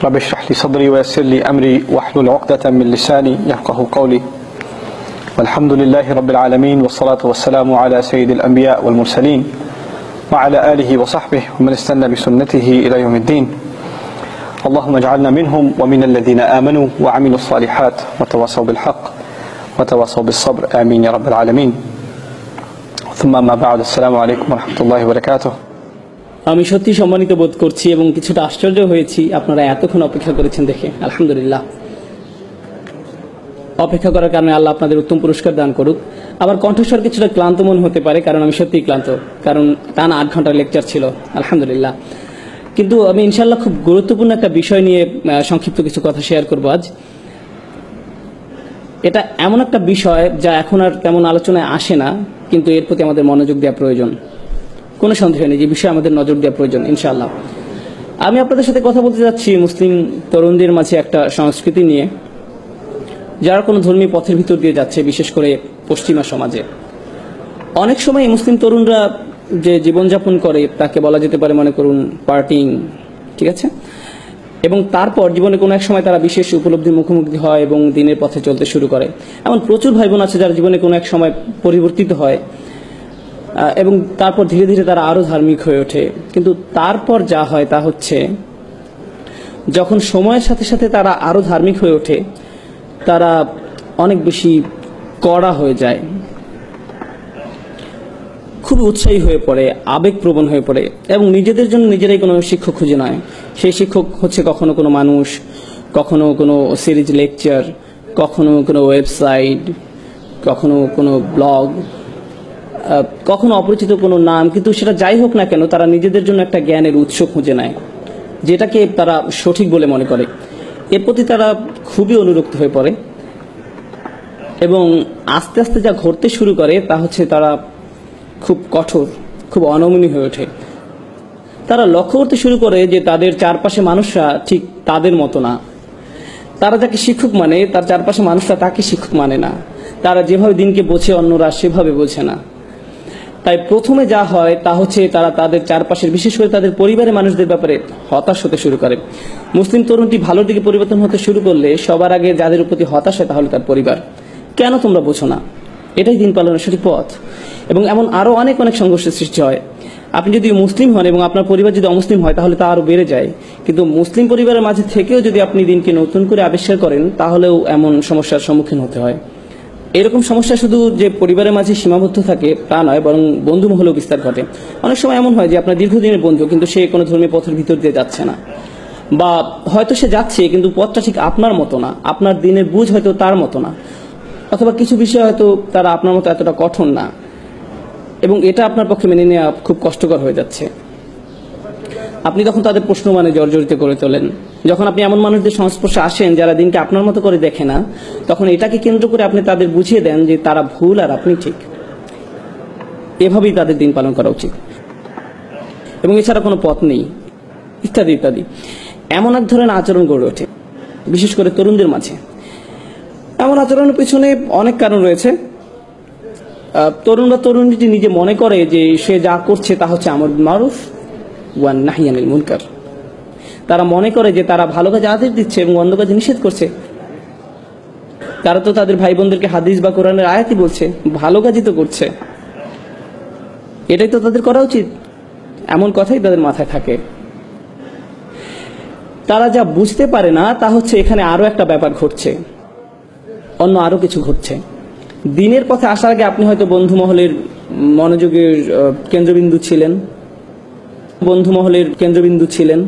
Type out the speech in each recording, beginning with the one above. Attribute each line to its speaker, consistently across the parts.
Speaker 1: رب اشرح لي صدري ويسر لي أمري واحلل عقدة من لساني يفقه قولي والحمد لله رب العالمين والصلاة والسلام على سيد الأنبياء والمرسلين وعلى آله وصحبه ومن استنى بسنته إلى يوم الدين اللهم اجعلنا منهم ومن الذين آمنوا وعملوا الصالحات وتواصوا بالحق وتواصوا بالصبر آمين يا رب العالمين ثم ما بعد السلام عليكم ورحمة الله وبركاته
Speaker 2: আমি সত্যি সম্মানিত বোধ করছি এবং কিছুটা আশ্চর্য হয়েছি আপনারা এতক্ষণ অপেক্ষা করেছেন দেখে আলহামদুলিল্লাহ। অপেক্ষা করার কারণে আল্লাহ আপনাদের উত্তম পুরস্কার দান করুক। আবার কণ্ঠস্বর কিছুটা ক্লান্ত মনে হতে পারে, কারণ আমি সত্যিই ক্লান্ত, কারণ টানা 8 ঘন্টার লেকচার ছিল আলহামদুলিল্লাহ। কিন্তু আমি ইনশাআল্লাহ খুব গুরুত্বপূর্ণ একটা বিষয় নিয়ে সংক্ষিপ্ত কিছু কথা শেয়ার করব আজ। এটা এমন একটা বিষয় যা এখন আর তেমন আলোচনায় আসে না, কিন্তু এর প্রতি আমাদের মনোযোগ দেওয়া প্রয়োজন, কোনো সন্দেহ নেই যে বিষয়ে আমাদের নজর দেওয়া প্রয়োজন ইনশাআল্লাহ। আমি আপনাদের সাথে কথা বলতে যাচ্ছি মুসলিম তরুণদের মাঝে একটা সংস্কৃতি নিয়ে, যারা কোনো ধর্মীয় পথের ভিতর দিয়ে যাচ্ছে, বিশেষ করে পশ্চিমা সমাজে। অনেক সময় মুসলিম তরুণরা যে জীবনযাপন করে তাকে বলা যেতে পারে, মনে করুন পার্টিং, ঠিক আছে, এবং তারপর জীবনে কোনো এক সময় তারা বিশেষ উপলব্ধির মুখোমুখি হয় এবং দিনের পথে চলতে শুরু করে। এমন প্রচুর ভাই বোন আছে যারা জীবনে কোনো এক সময় পরিবর্তিত হয় এবং তারপর ধীরে ধীরে তারা আরো ধার্মিক হয়ে ওঠে। কিন্তু তারপর যা হয় তা হচ্ছে, যখন সময়ের সাথে সাথে তারা আরো ধার্মিক হয়ে ওঠে, তারা অনেক বেশি কড়া হয়ে যায়, খুব উৎসাহী হয়ে পড়ে, আবেগপ্রবণ হয়ে পড়ে এবং নিজেদের জন্য নিজেরাই কোনো শিক্ষক খুঁজে নেয়। সেই শিক্ষক হচ্ছে কখনো কোনো মানুষ, কখনো কোনো সিরিজ লেকচার, কখনো কোনো ওয়েবসাইট, কখনো কোনো ব্লগ, কখনো অপরিচিত কোনো নাম। কিন্তু সেটা যাই হোক না কেন, তারা নিজেদের জন্য একটা জ্ঞানের উৎস খুঁজে নেয়, যেটাকে তারা সঠিক বলে মনে করে। এর প্রতি তারা খুবই অনুরক্ত হয়ে পড়ে এবং আস্তে আস্তে যা ঘটতে শুরু করে তা হচ্ছে তারা খুব কঠোর, খুব অনমনীয় হয়ে ওঠে। তারা লক্ষ্য করতে শুরু করে যে তাদের চারপাশে মানুষরা ঠিক তাদের মতো না। তারা যাকে শিক্ষক মানে, তার চারপাশে মানুষরা তাকে শিক্ষক মানে না। তারা যেভাবে দিনকে বোঝে অন্যরা সেভাবে বোঝে না। তাই প্রথমে যা হয় তা হচ্ছে তারা তাদের চারপাশের, বিশেষ করে তাদের পরিবারের মানুষদের ব্যাপারে হতাশ হতে শুরু করে। মুসলিম তরুণটি ভালোর দিকে পরিবর্তন হতে শুরু করলে সবার আগে যাদের প্রতি হতাশ হয় তাহলে তার পরিবার। কেন তোমরা বোঝো না? এটাই দিন পালনের সঠিক পথ। এবং এমন আরো অনেক অনেক সংঘর্ষের সৃষ্টি হয়। আপনি যদি মুসলিম হন এবং আপনার পরিবার যদি অমুসলিম হয় তাহলে তা আরো বেড়ে যায়। কিন্তু মুসলিম পরিবারের মাঝে থেকেও যদি আপনি দিনকে নতুন করে আবিষ্কার করেন তাহলেও এমন সমস্যার সম্মুখীন হতে হয়। এরকম সমস্যা শুধু যে পরিবারের মাঝে সীমাবদ্ধ থাকে তা নয়, বরং বন্ধু মহলেও বিস্তার ঘটে। অনেক সময় এমন হয় যে আপনার দীর্ঘদিনের বন্ধু, কিন্তু সে কোনো ধর্মীয় পথের ভিতর দিয়ে যাচ্ছে না, বা হয়তো সে যাচ্ছে কিন্তু পথটা ঠিক আপনার মতো না, আপনার দিনের বুঝ হয়তো তার মতো না, অথবা কিছু বিষয় হয়তো তারা আপনার মতো এতটা কঠোর না, এবং এটা আপনার পক্ষে মেনে নেওয়া খুব কষ্টকর হয়ে যাচ্ছে। আপনি তখন তাদের প্রশ্ন মানে জর্জরিত করে তোলেন। যখন আপনি এমন মানুষদের সংস্পর্শে আসেন যারা দিনকে আপনার মতো করে দেখে না, তখন এটাকে কেন্দ্র করে আপনি তাদের বুঝিয়ে দেন যে তারা ভুল আর আপনি ঠিক। এভাবেই তাদের দিন পালন করা উচিত এবং এছাড়া কোনো পথ নেই, ইত্যাদি ইত্যাদি। এমন এক ধরনের আচরণ গড়ে ওঠে বিশেষ করে তরুণদের মাঝে। এমন আচরণের পিছনে অনেক কারণ রয়েছে। তরুণ বা তরুণীটি নিজে মনে করে যে সে যা করছে তা হচ্ছে আমর বিল মারুফ ওয়া নাহই আনিল মুনকার। তারা মনে করে যে তারা ভালো কাজে আদেশ দিচ্ছে এবং মন্দ কাজে নিষেধ করছে। তারা তো তাদের ভাই বোনদেরকে হাদিস বা কোরআনের আয়াতই বলছে, ভালো কাজই তো করছে, এটাই তো তাদের করা উচিত। এমন কথাই তাদের মাথায় থাকে। তারা যা বুঝতে পারে না তা হচ্ছে এখানে আরো একটা ব্যাপার ঘটছে, অন্য আরো কিছু ঘটছে। দিনের পথে আসার আগে আপনি হয়তো বন্ধু মহলের মনোযোগের কেন্দ্রবিন্দু ছিলেন,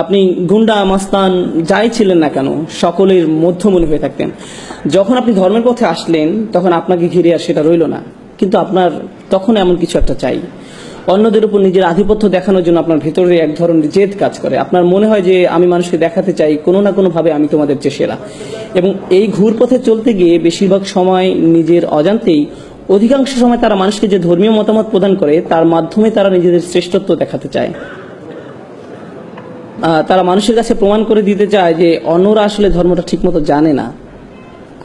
Speaker 2: আপনি গুন্ডা মাস্তান যাই ছিলেন না কেন সকলের মধ্যমণি হয়ে থাকতেন। যখন আপনি ধর্মের পথে আসলেন তখন আপনাকে ঘিরে আর সেটা রইল না, কিন্তু আপনার তখন এমন কিছু একটা চাই। অন্যদের উপর নিজের আধিপত্য দেখানোর জন্য আপনার ভেতরে এক ধরনের জেদ কাজ করে। আপনার মনে হয় যে আমি মানুষকে দেখাতে চাই কোনো না কোনো ভাবে আমি তোমাদের চেয়ে সেরা। এবং এই ঘুরপথে চলতে গিয়ে বেশিরভাগ সময় নিজের অজান্তেই, অধিকাংশ সময় তারা মানুষকে যে ধর্মীয় মতামত প্রদান করে তার মাধ্যমে তারা নিজেদের শ্রেষ্ঠত্ব দেখাতে চায়। তারা মানুষের কাছে প্রমাণ করে দিতে চায় যে অন্যরা আসলে ধর্মটা ঠিকমতো জানে না,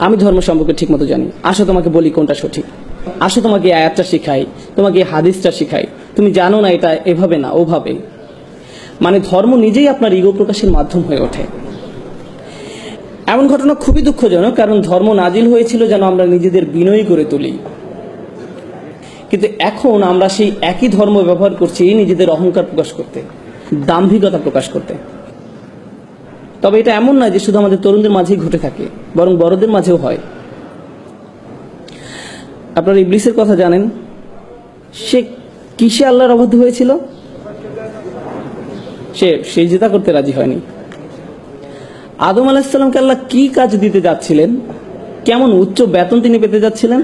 Speaker 2: আমি ধর্ম সম্পর্কে ঠিকমতো জানি। আসো তোমাকে বলি কোনটা সঠিক, আসো তোমাকে আয়াতটা শিখাই, তোমাকে হাদিসটা শিখাই, তুমি জানো না এটা এভাবে না ওভাবে। মানে ধর্ম নিজেই আপনার ইগো প্রকাশের মাধ্যম হয়ে ওঠে। এমন ঘটনা খুবই দুঃখজনক, কারণ ধর্ম নাজিল হয়েছিল যেন আমরা নিজেদের বিনয়ী করে তুলি, কিন্তু এখন আমরা সেই একই ধর্ম ব্যবহার করছি নিজেদের অহংকার প্রকাশ করতে, দাম্ভিকতা প্রকাশ করতে। তবে এটা এমন নয় যে শুধু আমাদের তরুণদের মাঝেই ঘটে থাকে, বরং বড়দের মাঝেও হয়। আপনারা ইবলিসের কথা জানেন, সে কিসে আল্লাহর অবাধ্য হয়েছিল? সে সিজদা করতে রাজি হয়নি। আদম আলাইহিস সালামকে আল্লাহ কি কাজ দিতে যাচ্ছিলেন, কেমন উচ্চ বেতন তিনি পেতে যাচ্ছিলেন,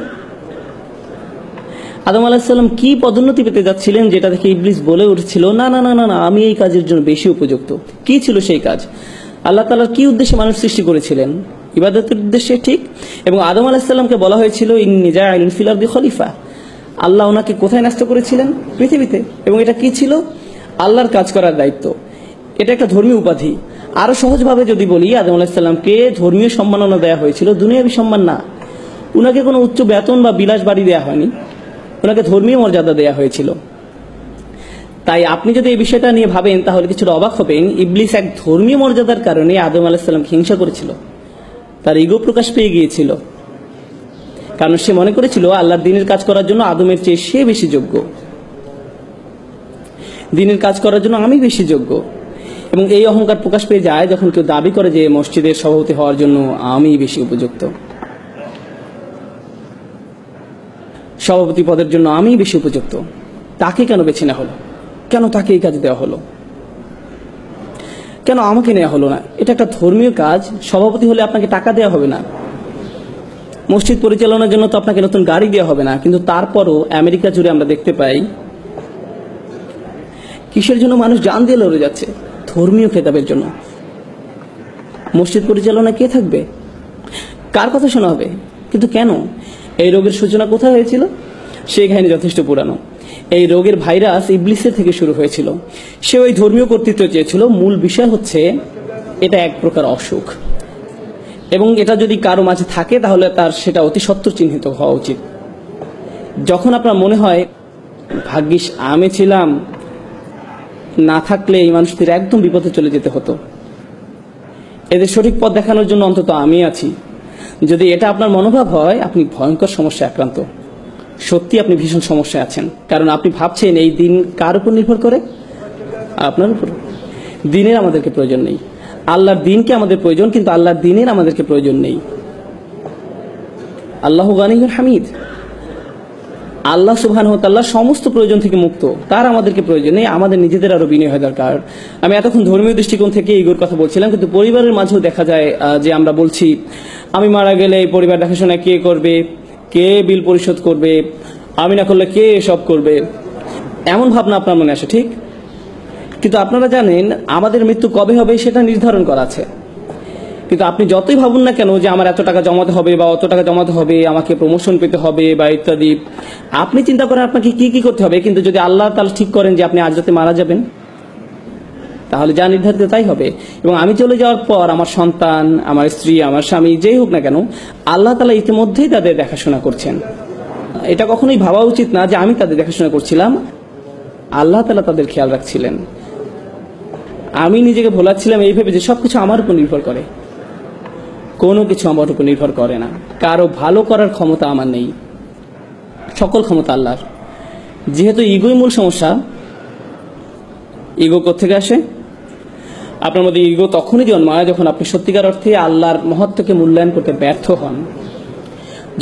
Speaker 2: আদম আলাইহিস সালাম কি পদোন্নতি পেতে যাচ্ছিলেন, যেটা দেখে ইবলিস বলে উঠছিল, না না না না না, আমি এই কাজের জন্য বেশি উপযুক্ত। কি ছিল সেই কাজ? আল্লাহ তাআলা কি উদ্দেশ্যে মানুষ সৃষ্টি করেছিলেন? ইবাদতের উদ্দেশ্যে, ঠিক। এবং আদম আলাইহিস সালামকে বলা হয়েছিল ইন্নী জাইলুন ফিল আরদি খলিফা। আল্লাহ ওনাকে কোথায় ন্যস্ত করেছিলেন? পৃথিবীতে। এবং এটা কি ছিল? আল্লাহর কাজ করার দায়িত্ব। এটা একটা ধর্মীয় উপাধি। আরো সহজভাবে যদি বলি, আদম আলাইহিস সালামকে ধর্মীয় সম্মাননা দেওয়া হয়েছিল, দুনিয়াবী সম্মান না। উনাকে কোনো উচ্চ বেতন বা বিলাস বাড়ি দেওয়া হয়নি, ওনাকে ধর্মীয় মর্যাদা দেওয়া হয়েছিল। তাই আপনি যদি এই বিষয়টা নিয়ে ভাবেন তাহলে কিছুটা অবাক হবেন। ইবলিস এক ধর্মীয় মর্যাদার কারণে আদম আলাইহিস সালামকে হিংসা করেছিল, তার ইগো প্রকাশ পেয়ে গিয়েছিল, কারণ সে মনে করেছিল আল্লাহর দ্বীনের কাজ করার জন্য আদমের চেয়ে সে বেশি যোগ্য, দ্বীনের কাজ করার জন্য আমি বেশি যোগ্য। এবং এই অহংকার প্রকাশ পেয়ে যায় যখন কেউ দাবি করে যে মসজিদের সভাপতি হওয়ার জন্য আমি বেশি উপযুক্ত, সভাপতি পদের জন্য আমি বেশি উপযুক্ত। তাকে কেন বেছে নেওয়া হলো? কেন তাকে এই কাজ দেওয়া হলো? কেন আমাকে নেওয়া হলো না? এটা একটা ধর্মীয় কাজ। সভাপতি হলে আপনাকে টাকা দেওয়া হবে না, মসজিদ পরিচালনার জন্য তো আপনাকে নতুন গাড়ি দেওয়া হবে না। কিন্তু তারপরও আমেরিকা জুড়ে আমরা দেখতে পাই কিসের জন্য মানুষ জান দিয়ে লড়ে যাচ্ছে? ধর্মীয় খেতাবের জন্য। মসজিদ পরিচালনা কে থাকবে? কার কথা শোনা হবে? কিন্তু কেন? এই রোগের সূচনা কোথায় হয়েছিল? সেই কাহিনী যথেষ্ট পুরানো। এই রোগের ভাইরাস ইবলিসের থেকে শুরু হয়েছিল। সে ওই ধর্মীয় কর্তৃত্ব চেয়েছিল। মূল বিষয় হচ্ছে এটা এক প্রকার অসুখ, এবং এটা যদি কারো মাঝে থাকে তাহলে তার সেটা অতি সত্বর চিহ্নিত হওয়া উচিত। যখন আপনার মনে হয় ভাগ্যিস আমি ছিলাম, না থাকলে এই মানুষদের একদম বিপদে চলে যেতে হতো, এদের সঠিক পথ দেখানোর জন্য অন্তত আমি আছি, যদি এটা আপনার মনোভাব হয়, আপনি ভয়ঙ্কর সমস্যায় আক্রান্ত। সত্যি আপনি ভীষণ সমস্যায় আছেন, কারণ আপনি ভাবছেন এই দিন কার উপর নির্ভর করে? আপনার উপর। দিনের আমাদেরকে প্রয়োজন নেই, আল্লাহর দিনকে আমাদের প্রয়োজন, কিন্তু আল্লাহর দিনের আমাদেরকে প্রয়োজন নেই। আল্লাহু গানিয়ুল হামিদ। আল্লাহ সুবহানাহু ওয়া তাআলা সমস্ত প্রয়োজন থেকে মুক্ত, তার আমাদেরকে প্রয়োজন নেই। আমাদের নিজেদের আরো বিনয় হওয়া দরকার। আমি এতক্ষণ ধর্মীয় দৃষ্টিকোণ থেকে ইগোর কথা বলছিলাম, কিন্তু পরিবারের মাঝেও দেখা যায় যে আমরা বলছি আমি মারা গেলে এই পরিবার দেখাশোনা কে করবে, কে বিল পরিশোধ করবে, আমি না করলে কে এসব করবে, এমন ভাবনা আপনার মনে আসে, ঠিক। কিন্তু আপনারা জানেন আমাদের মৃত্যু কবে হবে সেটা নির্ধারণ করা আছে। কিন্তু আপনি যতই ভাবুন না কেন যে আমার এত টাকা জমাতে হবে বা অত টাকা জমাতে হবে, আমাকে প্রমোশন পেতে হবে বা ইত্যাদি, আপনি চিন্তা করেন আপনাকে কি কি করতে হবে। কিন্তু যদি আল্লাহ তাআলা ঠিক করেন যে আপনি আজ রাতে মারা যাবেন, তাহলে যা নির্ধারিত তাই হবে। এবং আমি চলে যাওয়ার পর আমার সন্তান, আমার স্ত্রী, আমার স্বামী, যেই হোক না কেন, আল্লাহ তাআলা ইতিমধ্যেই তাদের দেখাশোনা করছেন। এটা কখনোই ভাবা উচিত না যে আমি তাদের দেখাশোনা করছিলাম, আল্লাহ তাআলা তাদের খেয়াল রাখছিলেন। আমি নিজেকে ভোলাচ্ছিলাম এই ভেবে যে সবকিছু আমার উপর নির্ভর করে। কোনো কিছু আমার উপর নির্ভর করে না। কারো ভালো করার ক্ষমতা আমার নেই, সকল ক্ষমতা আল্লাহর। যেহেতু ইগোই মূল সমস্যা, ইগো কোত্থেকে আসে? আপনার মধ্যে ইগো তখনই জন্মায় যখন আপনি সত্যিকার অর্থে আল্লাহর মহত্বকে মূল্যায়ন করতে ব্যর্থ হন।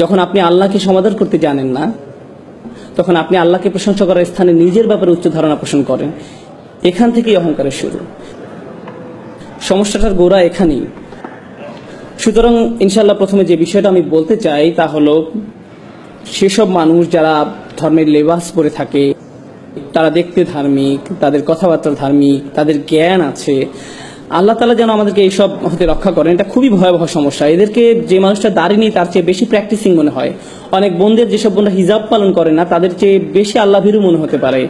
Speaker 2: যখন আপনি আল্লাহকে সমাদর করতে জানেন না, তখন আপনি আল্লাহকে প্রশংসা করার স্থানে নিজের ব্যাপারে উচ্চ ধারণা পোষণ করেন। এখান থেকেই অহংকারের শুরু। সমস্যাটার গোড়া এখানেই। সুতরাং ইনশাআল্লাহ প্রথমে যে বিষয়টা আমি বলতে চাই তা হলো, সেসব মানুষ যারা ধর্মের লেবাস পরে থাকে, তারা দেখতে ধার্মিক, তাদের কথাবার্তা ধার্মিক, তাদের জ্ঞান আছে, আল্লাহ তাআলা যেন আমাদেরকে এইসব হতে রক্ষা করেন। এটা খুবই ভয়াবহ সমস্যা। এদেরকে যে মানুষটা দাঁড়িয়ে নেই তার চেয়ে বেশি প্র্যাকটিসিং মনে হয়। অনেক বোনদের, যেসব বোনরা হিজাব পালন করে না, তাদের চেয়ে বেশি আল্লাহ ভীরু মনে হতে পারে।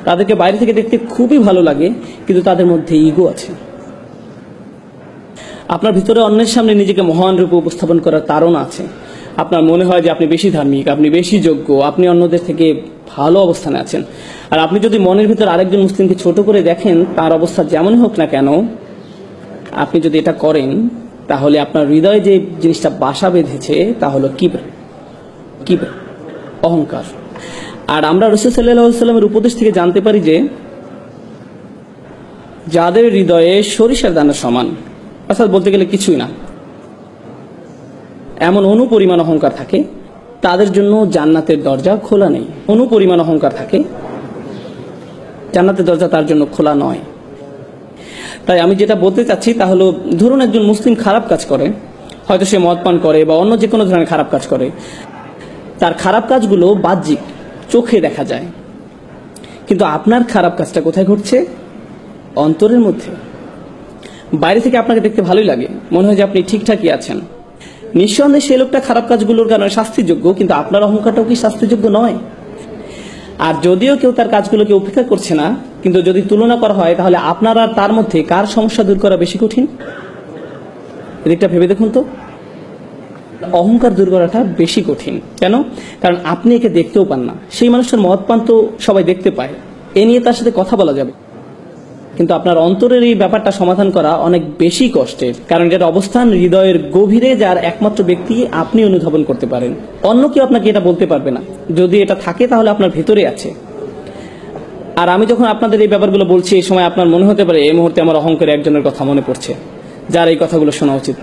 Speaker 2: তাদেরকে বাইরে থেকে দেখতে খুবই ভালো লাগে, কিন্তু তাদের মধ্যে ইগো আছে। আপনার ভিতরে অন্যের সামনে নিজেকে মহান রূপে উপস্থাপন করার তাড়না আছে। আপনার মনে হয় যে আপনি বেশি ধার্মিক, আপনি বেশি যোগ্য, আপনি অন্যদের থেকে ভালো অবস্থানে আছেন। আর আপনি যদি মনের ভিতর আরেকজন মুসলিমকে ছোট করে দেখেন, তার অবস্থা যেমনই হোক না কেন, আপনি যদি এটা করেন, তাহলে আপনার হৃদয়ে যে জিনিসটা বাসা বেঁধেছে তা হলো কিবর, অহংকার। আর আমরা রাসূল সাল্লাল্লাহু আলাইহি ওয়াসাল্লামের উপদেশ থেকে জানতে পারি যে যাদের হৃদয়ে সরিষার দানা সমান, অর্থাৎ বলতে গেলে কিছুই না, এমন অনুপরিমাণ অহংকার থাকে, তাদের জন্য জান্নাতের দরজা খোলা নেই। অনুপরিমাণ অহংকার থাকে, জান্নাতের দরজা তার জন্য খোলা নয়। তাই আমি যেটা বলতে চাচ্ছি তা হলো, ধরুন একজন মুসলিম খারাপ কাজ করে, হয়তো সে মদ পান করে বা অন্য যে কোনো ধরনের খারাপ কাজ করে, তার খারাপ কাজগুলো বাহ্যিক চোখে দেখা যায়, কিন্তু আপনার খারাপ কাজটা কোথায় ঘটছে? অন্তরের মধ্যে। বাইরে থেকে আপনাকে দেখতে ভালোই লাগে, মনে হয় যে আপনি ঠিকঠাকই আছেন। নিঃসন্দেহে সেই লোকটা খারাপ কাজগুলোর কারণে শাস্তিযোগ্য, কিন্তু আপনার অহংকারটাও কি শাস্তিযোগ্য নয়? আর যদিও কেউ তার কাজগুলোকে উপেক্ষা করছে না, কিন্তু যদি তুলনা করা হয়, তাহলে আপনার আর তার মধ্যে কার সমস্যা দূর করা বেশি কঠিন? এদিকটা ভেবে দেখুন তো। অহংকার দূর করাটা বেশি কঠিন। কেন? কারণ আপনি একে দেখতেও পান না। সেই মানুষটার মদ পান তো সবাই দেখতে পায়, এ নিয়ে তার সাথে কথা বলা যাবে, কিন্তু আপনার অন্তরের এই ব্যাপারটা সমাধান করা অনেক বেশি কষ্টের, কারণ এটার অবস্থান হৃদয়ের গভীরে, যার একমাত্র ব্যক্তি আপনি অনুধাবন করতে পারেন। অন্য কেউ আপনাকে এটা বলতে পারবে না। যদি এটা থাকে তাহলে আপনার ভেতরে আছে। আর আমি যখন আপনাদের এই ব্যাপারগুলো বলছি, এই সময় আপনার মনে হতে পারে এই মুহূর্তে আমার অহংকারে একজনের কথা মনে পড়ছে, যার এই কথাগুলো শোনা উচিত।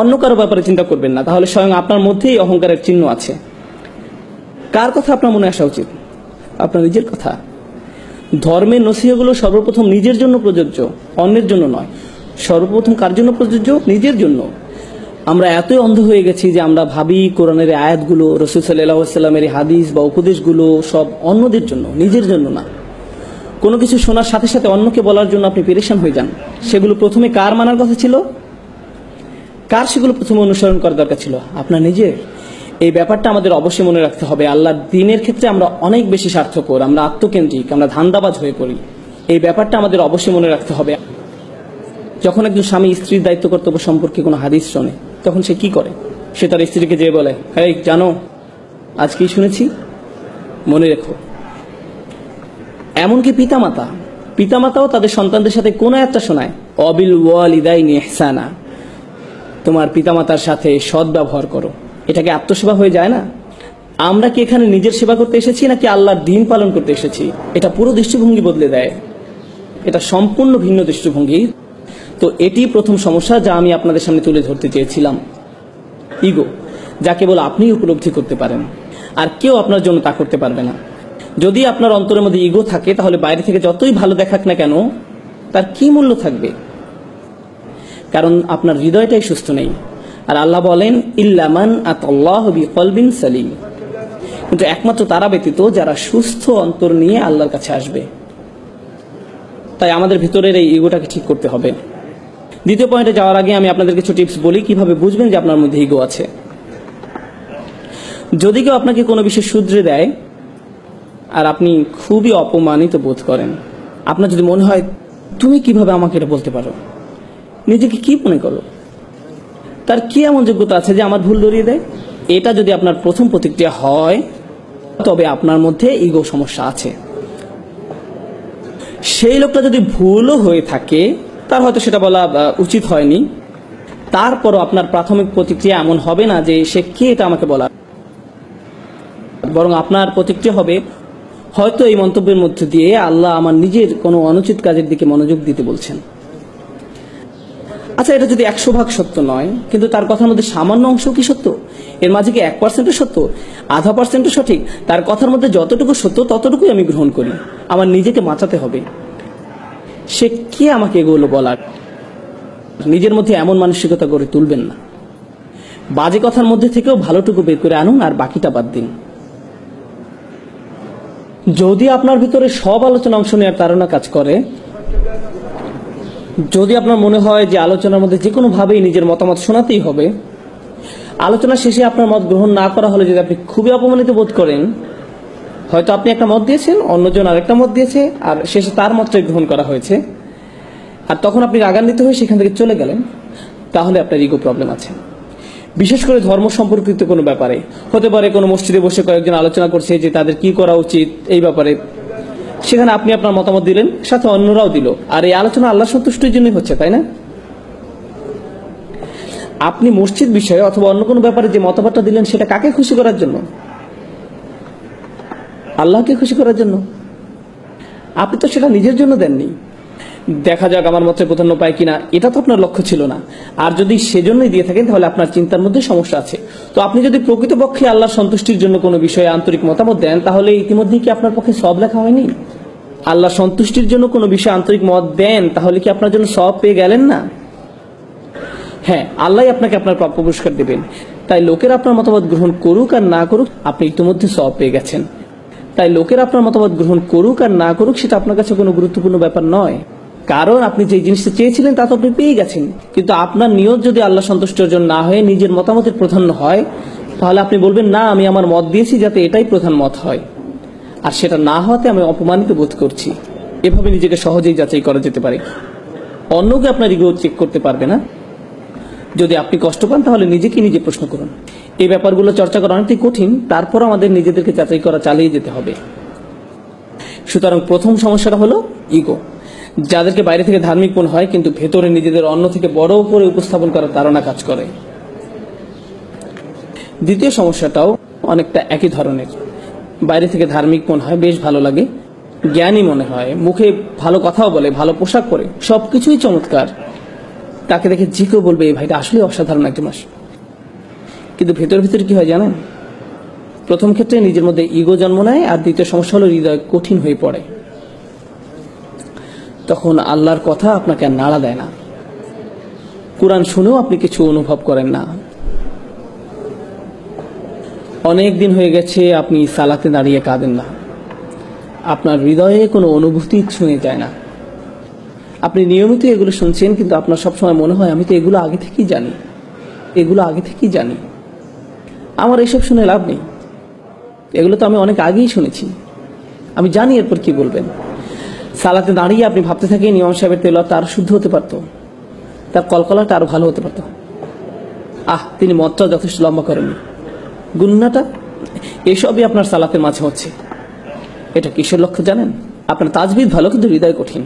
Speaker 2: অন্য কারো ব্যাপারে চিন্তা করবেন না, তাহলে স্বয়ং আপনার মধ্যেই অহংকারের চিহ্ন আছে। কার কথা আপনার মনে আসা উচিত? আপনার নিজের কথা। ধর্মের নসিহতগুলো সর্বপ্রথম নিজের জন্য প্রযোজ্য, অন্যের জন্য নয়। সর্বপ্রথম কার জন্য প্রযোজ্য? নিজের জন্য। আমরা এতই অন্ধ হয়ে গেছি যে আমরা ভাবি কোরআনের আয়াতগুলো, রাসূল সাল্লাল্লাহু আলাইহি ওয়াসাল্লামের হাদিস বা উপদেশগুলো সব অন্যদের জন্য, নিজের জন্য না। কোনো কিছু শোনার সাথে সাথে অন্যকে বলার জন্য আপনি পেরেশান হয়ে যান। সেগুলো প্রথমে কার মানার কথা ছিল? কার সেগুলো প্রথমে অনুসরণ করার দরকার ছিল? আপনার নিজের। এই ব্যাপারটা আমাদের অবশ্যই মনে রাখতে হবে। আল্লাহর দ্বীনের ক্ষেত্রে আমরা অনেক বেশি স্বার্থপর, আমরা আত্মকেন্দ্রিক, আমরা ধান্দাবাজ হয়ে পড়ি। এই ব্যাপারটা আমাদের অবশ্যই মনে রাখতে হবে। যখন একজন স্বামী স্ত্রীর দায়িত্ব কর্তব্য সম্পর্কে কোনো হাদিস শোনে, তখন সে কি করে? সে তার স্ত্রীকে যেয়ে বলে, এই জানো আজ কি শুনেছি, মনে রেখো। এমনকি পিতামাতাও তাদের সন্তানদের সাথে কোন একটা শোনায়, অবিল ওয়ালিদাইনি ইহসানা, তোমার পিতামাতার সাথে সৎ ব্যবহার করো। এটাকে আত্মসেবা হয়ে যায় না? আমরা কি এখানে নিজের সেবা করতে এসেছি নাকি আল্লাহর দ্বীন পালন করতে এসেছি? এটা পুরো দৃষ্টিভঙ্গি বদলে দেয়। এটা সম্পূর্ণ ভিন্ন দৃষ্টিভঙ্গি। তো এটি প্রথম সমস্যা যা আমি আপনাদের সামনে তুলে ধরতে চেয়েছিলাম। ইগো, যা কেবল আপনি উপলব্ধি করতে পারেন, আর কেউ আপনার জন্য তা করতে পারবে না। যদি আপনার অন্তরের মধ্যে ইগো থাকে, তাহলে বাইরে থেকে যতই ভালো দেখাক না কেন, তার কি মূল্য থাকবে? কারণ আপনার হৃদয়টাই সুস্থ নেই। আর আল্লাহ বলেন, ইল্লামান আতাল্লাহু বিকলবিন সালিম, কিন্তু একমাত্র তারা ব্যতীত যারা সুস্থ অন্তর নিয়ে আল্লাহর কাছে আসবে। তাই আমাদের ভিতরের এই ইগোটাকে ঠিক করতে হবে। দ্বিতীয় পয়েন্টে যাওয়ার আগে আমি আপনাদের কিছু টিপস বলি কিভাবে বুঝবেন যে আপনার মধ্যে ইগো আছে। যদি কেউ আপনাকে কোনো বিষয় শুধরে দেয় আর আপনি খুবই অপমানিত বোধ করেন, আপনার যদি মনে হয় তুমি কিভাবে আমাকে এটা বলতে পারো, নিজেকে কি মনে করো, তার কি এমন যোগ্যতা আছে যে আমার ভুল ধরিয়ে দেয়? এটা যদি আপনার প্রথম প্রতিক্রিয়া হয়, তবে আপনার মধ্যে ইগো সমস্যা আছে। সেই লোকটা যদি ভুলও হয়ে থাকে, তার হয়তো সেটা বলা উচিত হয়নি, তারপরও আপনার প্রাথমিক প্রতিক্রিয়া এমন হবে না যে সে কে এটা আমাকে বলা, বরং আপনার প্রতিক্রিয়া হবে, হয়তো এই মন্তব্যের মধ্যে দিয়ে আল্লাহ আমার নিজের কোনো অনুচিত কাজের দিকে মনোযোগ দিতে বলছেন। আচ্ছা, এটা যদি 100% সত্য নয়, কিন্তু তার কথার মধ্যে সামান্য অংশ কি সত্য? এর মাঝে কি 1% সত্য, 0.5% সঠিক? তার কথার মধ্যে যতটুকু সত্য ততটুকুই আমি গ্রহণ করি। আমার নিজেকে বাঁচাতে হবে। সে কে আমাকে এগুলো বলার? নিজের মধ্যে এমন মানসিকতা গড়ে তুলবেন না। বাজে কথার মধ্যে থেকেও ভালোটুকু বের করে আনুন, আর বাকিটা বাদ দিন। যদি আপনার ভিতরে সব আলোচনা অংশ নেওয়ার তাড়না কাজ করে, যদি আপনার মনে হয় যে আলোচনার মধ্যে যে কোনো ভাবেই নিজের মতামত শোনাতেই হবে, আলোচনা শেষে আপনার মত গ্রহণ না করা হলে যদি আপনি খুবই অপমানিত বোধ করেন, হয়তো আপনি একটা মত দিয়েছেন, অন্যজন আরেকটা মত দিয়েছে, আর শেষে তার মতটাই গ্রহণ করা হয়েছে, আর তখন আপনি রাগান্বিত হয়ে সেখান থেকে চলে গেলেন, তাহলে আপনার ইগো প্রবলেম আছে। বিশেষ করে ধর্ম সম্পর্কিত কোনো ব্যাপারে হতে পারে, কোনো মসজিদে বসে কয়েকজন আলোচনা করছে যে তাদের কি করা উচিত এই ব্যাপারে, সেখানে আপনি আপনার মতামত দিলেন, সাথে অন্যরাও দিল, আর এই আলোচনা আল্লাহ সন্তুষ্টির জন্যই হচ্ছে, তাই না? আপনি মসজিদ বিষয়ে অথবা অন্য কোনো ব্যাপারে যে মতবাদটা দিলেন সেটা কাকে খুশি করার জন্য? আল্লাহকে খুশি করার জন্য। আপনি তো সেটা নিজের জন্য দেননি, দেখা যাক আমার মতে প্রাধান্য পায় কিনা, এটা তো আপনার লক্ষ্য ছিল না। আর যদি সেজন্যই দিয়ে থাকেন তাহলে আপনার চিন্তার মধ্যে সমস্যা আছে। তো আপনি যদি প্রকৃতপক্ষে আল্লাহর সন্তুষ্টির জন্য কোনো বিষয়ে আন্তরিক মতামত দেন, তাহলে ইতিমধ্যেই কি আপনার পক্ষে সওয়াব লেখা হয়নি? আল্লাহর সন্তুষ্টির জন্য কোনো বিষয়ে আন্তরিক মত দেন, তাহলে কি আপনার জন্য সওয়াব পেয়ে গেলেন না? হ্যাঁ, আল্লাহ আপনাকে আপনার প্রাপ্য পুরস্কার দেবেন। তাই লোকেরা আপনার মতামত গ্রহণ করুক আর না করুক, আপনি ইতিমধ্যে সওয়াব পেয়ে গেছেন। তাই লোকেরা আপনার মতামত গ্রহণ করুক আর না করুক, সেটা আপনার কাছে কোনো গুরুত্বপূর্ণ ব্যাপার নয়, কারণ আপনি যে জিনিসটা চেয়েছিলেন তা তো আপনি পেয়ে গেছেন। কিন্তু আপনার নিয়ত যদি আল্লাহ সন্তুষ্ট অর্জন না হয়ে নিজের মতামতের প্রাধান্য হয়, তাহলে আপনি বলবেন, না, আমি আমার মত দিয়েছি যাতে এটাই প্রধান মত হয়, আর সেটা না হওয়াতে আমি অপমানিত বোধ করছি। এভাবে নিজেকে সহজেই যাচাই করা যেতে পারে। অন্যকে আপনার ইগো চেক করতে পারবে না। যদি আপনি কষ্ট পান তাহলে নিজেকে নিজে প্রশ্ন করুন। এই ব্যাপারগুলো চর্চা করা অনেকটাই কঠিন, তারপর আমাদের নিজেদেরকে যাচাই করা চালিয়ে যেতে হবে। সুতরাং প্রথম সমস্যাটা হলো ইগো, যাদেরকে বাইরে থেকে ধার্মিক মনে হয় কিন্তু ভেতরে নিজেদের অন্য থেকে বড় করে উপস্থাপন করার তাড়না কাজ করে। দ্বিতীয় সমস্যাটাও অনেকটা একই ধরনের। বাইরে থেকে ধার্মিক মনে হয়, বেশ ভালো লাগে, জ্ঞানী মনে হয়, মুখে ভালো কথাও বলে, ভালো পোশাক পরে, সবকিছুই চমৎকার, তাকে দেখে যে কেউ বলবে এই ভাইটা আসলে অসাধারণ একজন মানুষ। কিন্তু ভেতর ভিতরে কি হয় জানেন? প্রথম ক্ষেত্রে নিজের মধ্যে ইগো জন্ম নেয়, আর দ্বিতীয় সমস্যা হলো হৃদয় কঠিন হয়ে পড়ে। তখন আল্লাহর কথা আপনাকে আর নাড়া দেয় না, কুরআন শুনেও আপনি কিছু অনুভব করেন না। অনেক দিন হয়ে গেছে আপনি সালাতে দাঁড়িয়ে কাঁদেন না, আপনার হৃদয়ে কোনো অনুভূতি ছুঁয়ে যায় না। আপনি নিয়মিত এগুলো শুনছেন, কিন্তু আপনার সবসময় মনে হয় আমি তো এগুলো আগে থেকেই জানি, আমার এসব শুনে লাভ নেই, এগুলো তো আমি অনেক আগেই শুনেছি, আমি জানি এরপর কি বলবেন। সালাতে দাঁড়িয়ে আপনি ভাবতে থাকেন ইমাম সাহেবের তেলাওয়াত আরো শুদ্ধ হতে পারতো, তার কলকলাটা আরো ভালো হতে পারতো, তিনি মতটা যথেষ্ট লম্বা করেননি, গুন্নাটা, এসবই আপনার সালাতের মাঝে হচ্ছে। এটা কিসের লক্ষ্য জানেন? আপনার তাজবিদ ভালো কিন্তু হৃদয় কঠিন।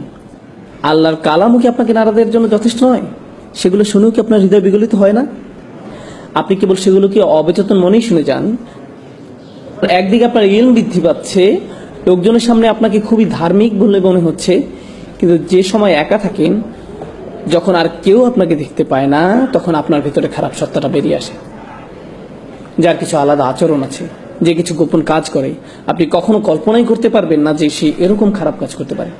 Speaker 2: আল্লাহর কালামও কি আপনাকে নাড়া দেওয়ার জন্য যথেষ্ট নয়? সেগুলো শুনেও কি আপনার হৃদয় বিগলিত হয় না? আপনি কেবল সেগুলোকে অবচেতন মনেই শুনে যান। একদিকে আপনার ইলম বৃদ্ধি পাচ্ছে, লোকজনের সামনে আপনাকে খুবই ধার্মিক বলে মনে হচ্ছে, কিন্তু যে সময় একা থাকেন, যখন আর কেউ আপনাকে দেখতে পায় না, তখন আপনার ভিতরে খারাপ সত্তাটা বেরিয়ে আসে, যার কিছু আলাদা আচরণ আছে, যে কিছু গোপন কাজ করে, আপনি কখনো কল্পনাই করতে পারবেন না যে সে এরকম খারাপ কাজ করতে পারে।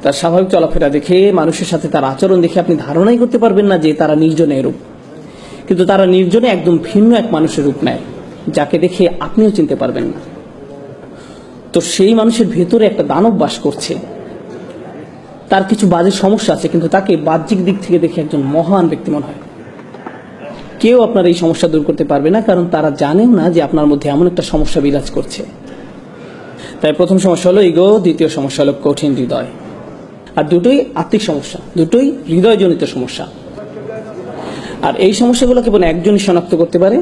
Speaker 2: তার স্বাভাবিক চলাফেরা দেখে, মানুষের সাথে তার আচরণ দেখে আপনি ধারণাই করতে পারবেন না যে তারা নির্জনে এরূপ, কিন্তু তারা নির্জনে একদম ভিন্ন এক মানুষের রূপ নেয়, যাকে দেখে আপনিও চিনতে পারবেন না। তো সেই মানুষের ভেতরে একটা দানব বাস করছে, তার কিছু বাজে সমস্যা আছে, কিন্তু তাকে বাহ্যিক দিক থেকে দেখে একজন মহান ব্যক্তি মনে হয়। কেউ আপনার এই সমস্যা দূর করতে পারবে না, কারণ তারা জানেও না যে আপনার মধ্যে এমন একটা সমস্যা বিরাজ করছে। তাই প্রথম সমস্যা হলো ইগো, দ্বিতীয় সমস্যা হলো কঠিন হৃদয়। আর দুটোই আত্মিক সমস্যা, দুটোই হৃদয়জনিত সমস্যা। আর এই সমস্যাগুলো কেবল একজনই শনাক্ত করতে পারে।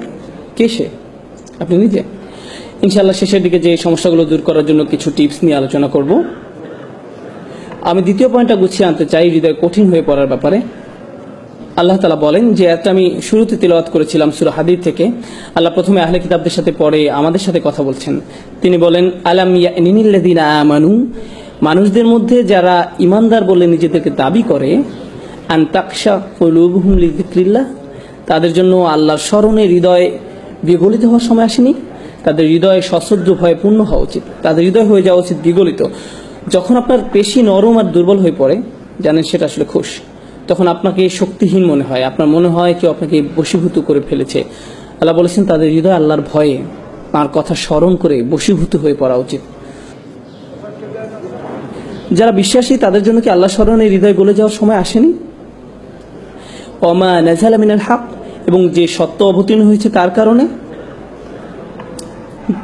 Speaker 2: কে সে? আপনি নিজে। ইনশাআল্লাহ শেষের দিকে যে সমস্যাগুলো দূর করার জন্য কিছু টিপস নিয়ে আলোচনা করব। আমি দ্বিতীয় পয়েন্টটা গুছিয়ে আনতে চাই, হৃদয় কঠিন হয়ে পড়ার ব্যাপারে। আল্লাহ তাআলা বলেন, যে একটা আমি শুরুতে তিলাওয়াত করেছিলাম সূরা হাদীদ থেকে, আল্লাহ প্রথমে আহলে কিতাবদের সাথে পড়ে আমাদের সাথে কথা বলছেন। তিনি বলেন, আলাম ইয়ানিনিল্লাযিনা আমানু, মানুষদের মধ্যে যারা ইমানদার বলে নিজেদেরকে দাবি করে, আন তাকশা কুলুবুহুম লিযিকরিল্লাহ, তাদের জন্য আল্লাহর স্মরণে হৃদয় বিগলিত হওয়ার সময় আসেনি। তাদের হৃদয় সশ্রদ্ধ ভয়ে পূর্ণ হওয়া উচিত, তাদের হৃদয় হয়ে যাওয়া উচিত বিগলিত। যখন আপনার পেশি নরম আর দুর্বল হয়ে পড়ে, জানেন সেটা আসলে খুশ, তখন আপনাকে শক্তিহীন মনে হয়, আপনার মনে হয় কেউ আপনাকে বশীভূত করে ফেলেছে। আল্লাহ বলেছেন তাদের হৃদয় আল্লাহর ভয়ে, তার কথা স্মরণ করে বশীভূত হয়ে পড়া উচিত। যারা বিশ্বাসী তাদের জন্য কি আল্লাহ স্মরণে হৃদয় গলে যাওয়ার সময় আসেনি? ওমা নাযালা মিনাল হক, এবং যে সত্য অবতীর্ণ হয়েছে তার কারণে।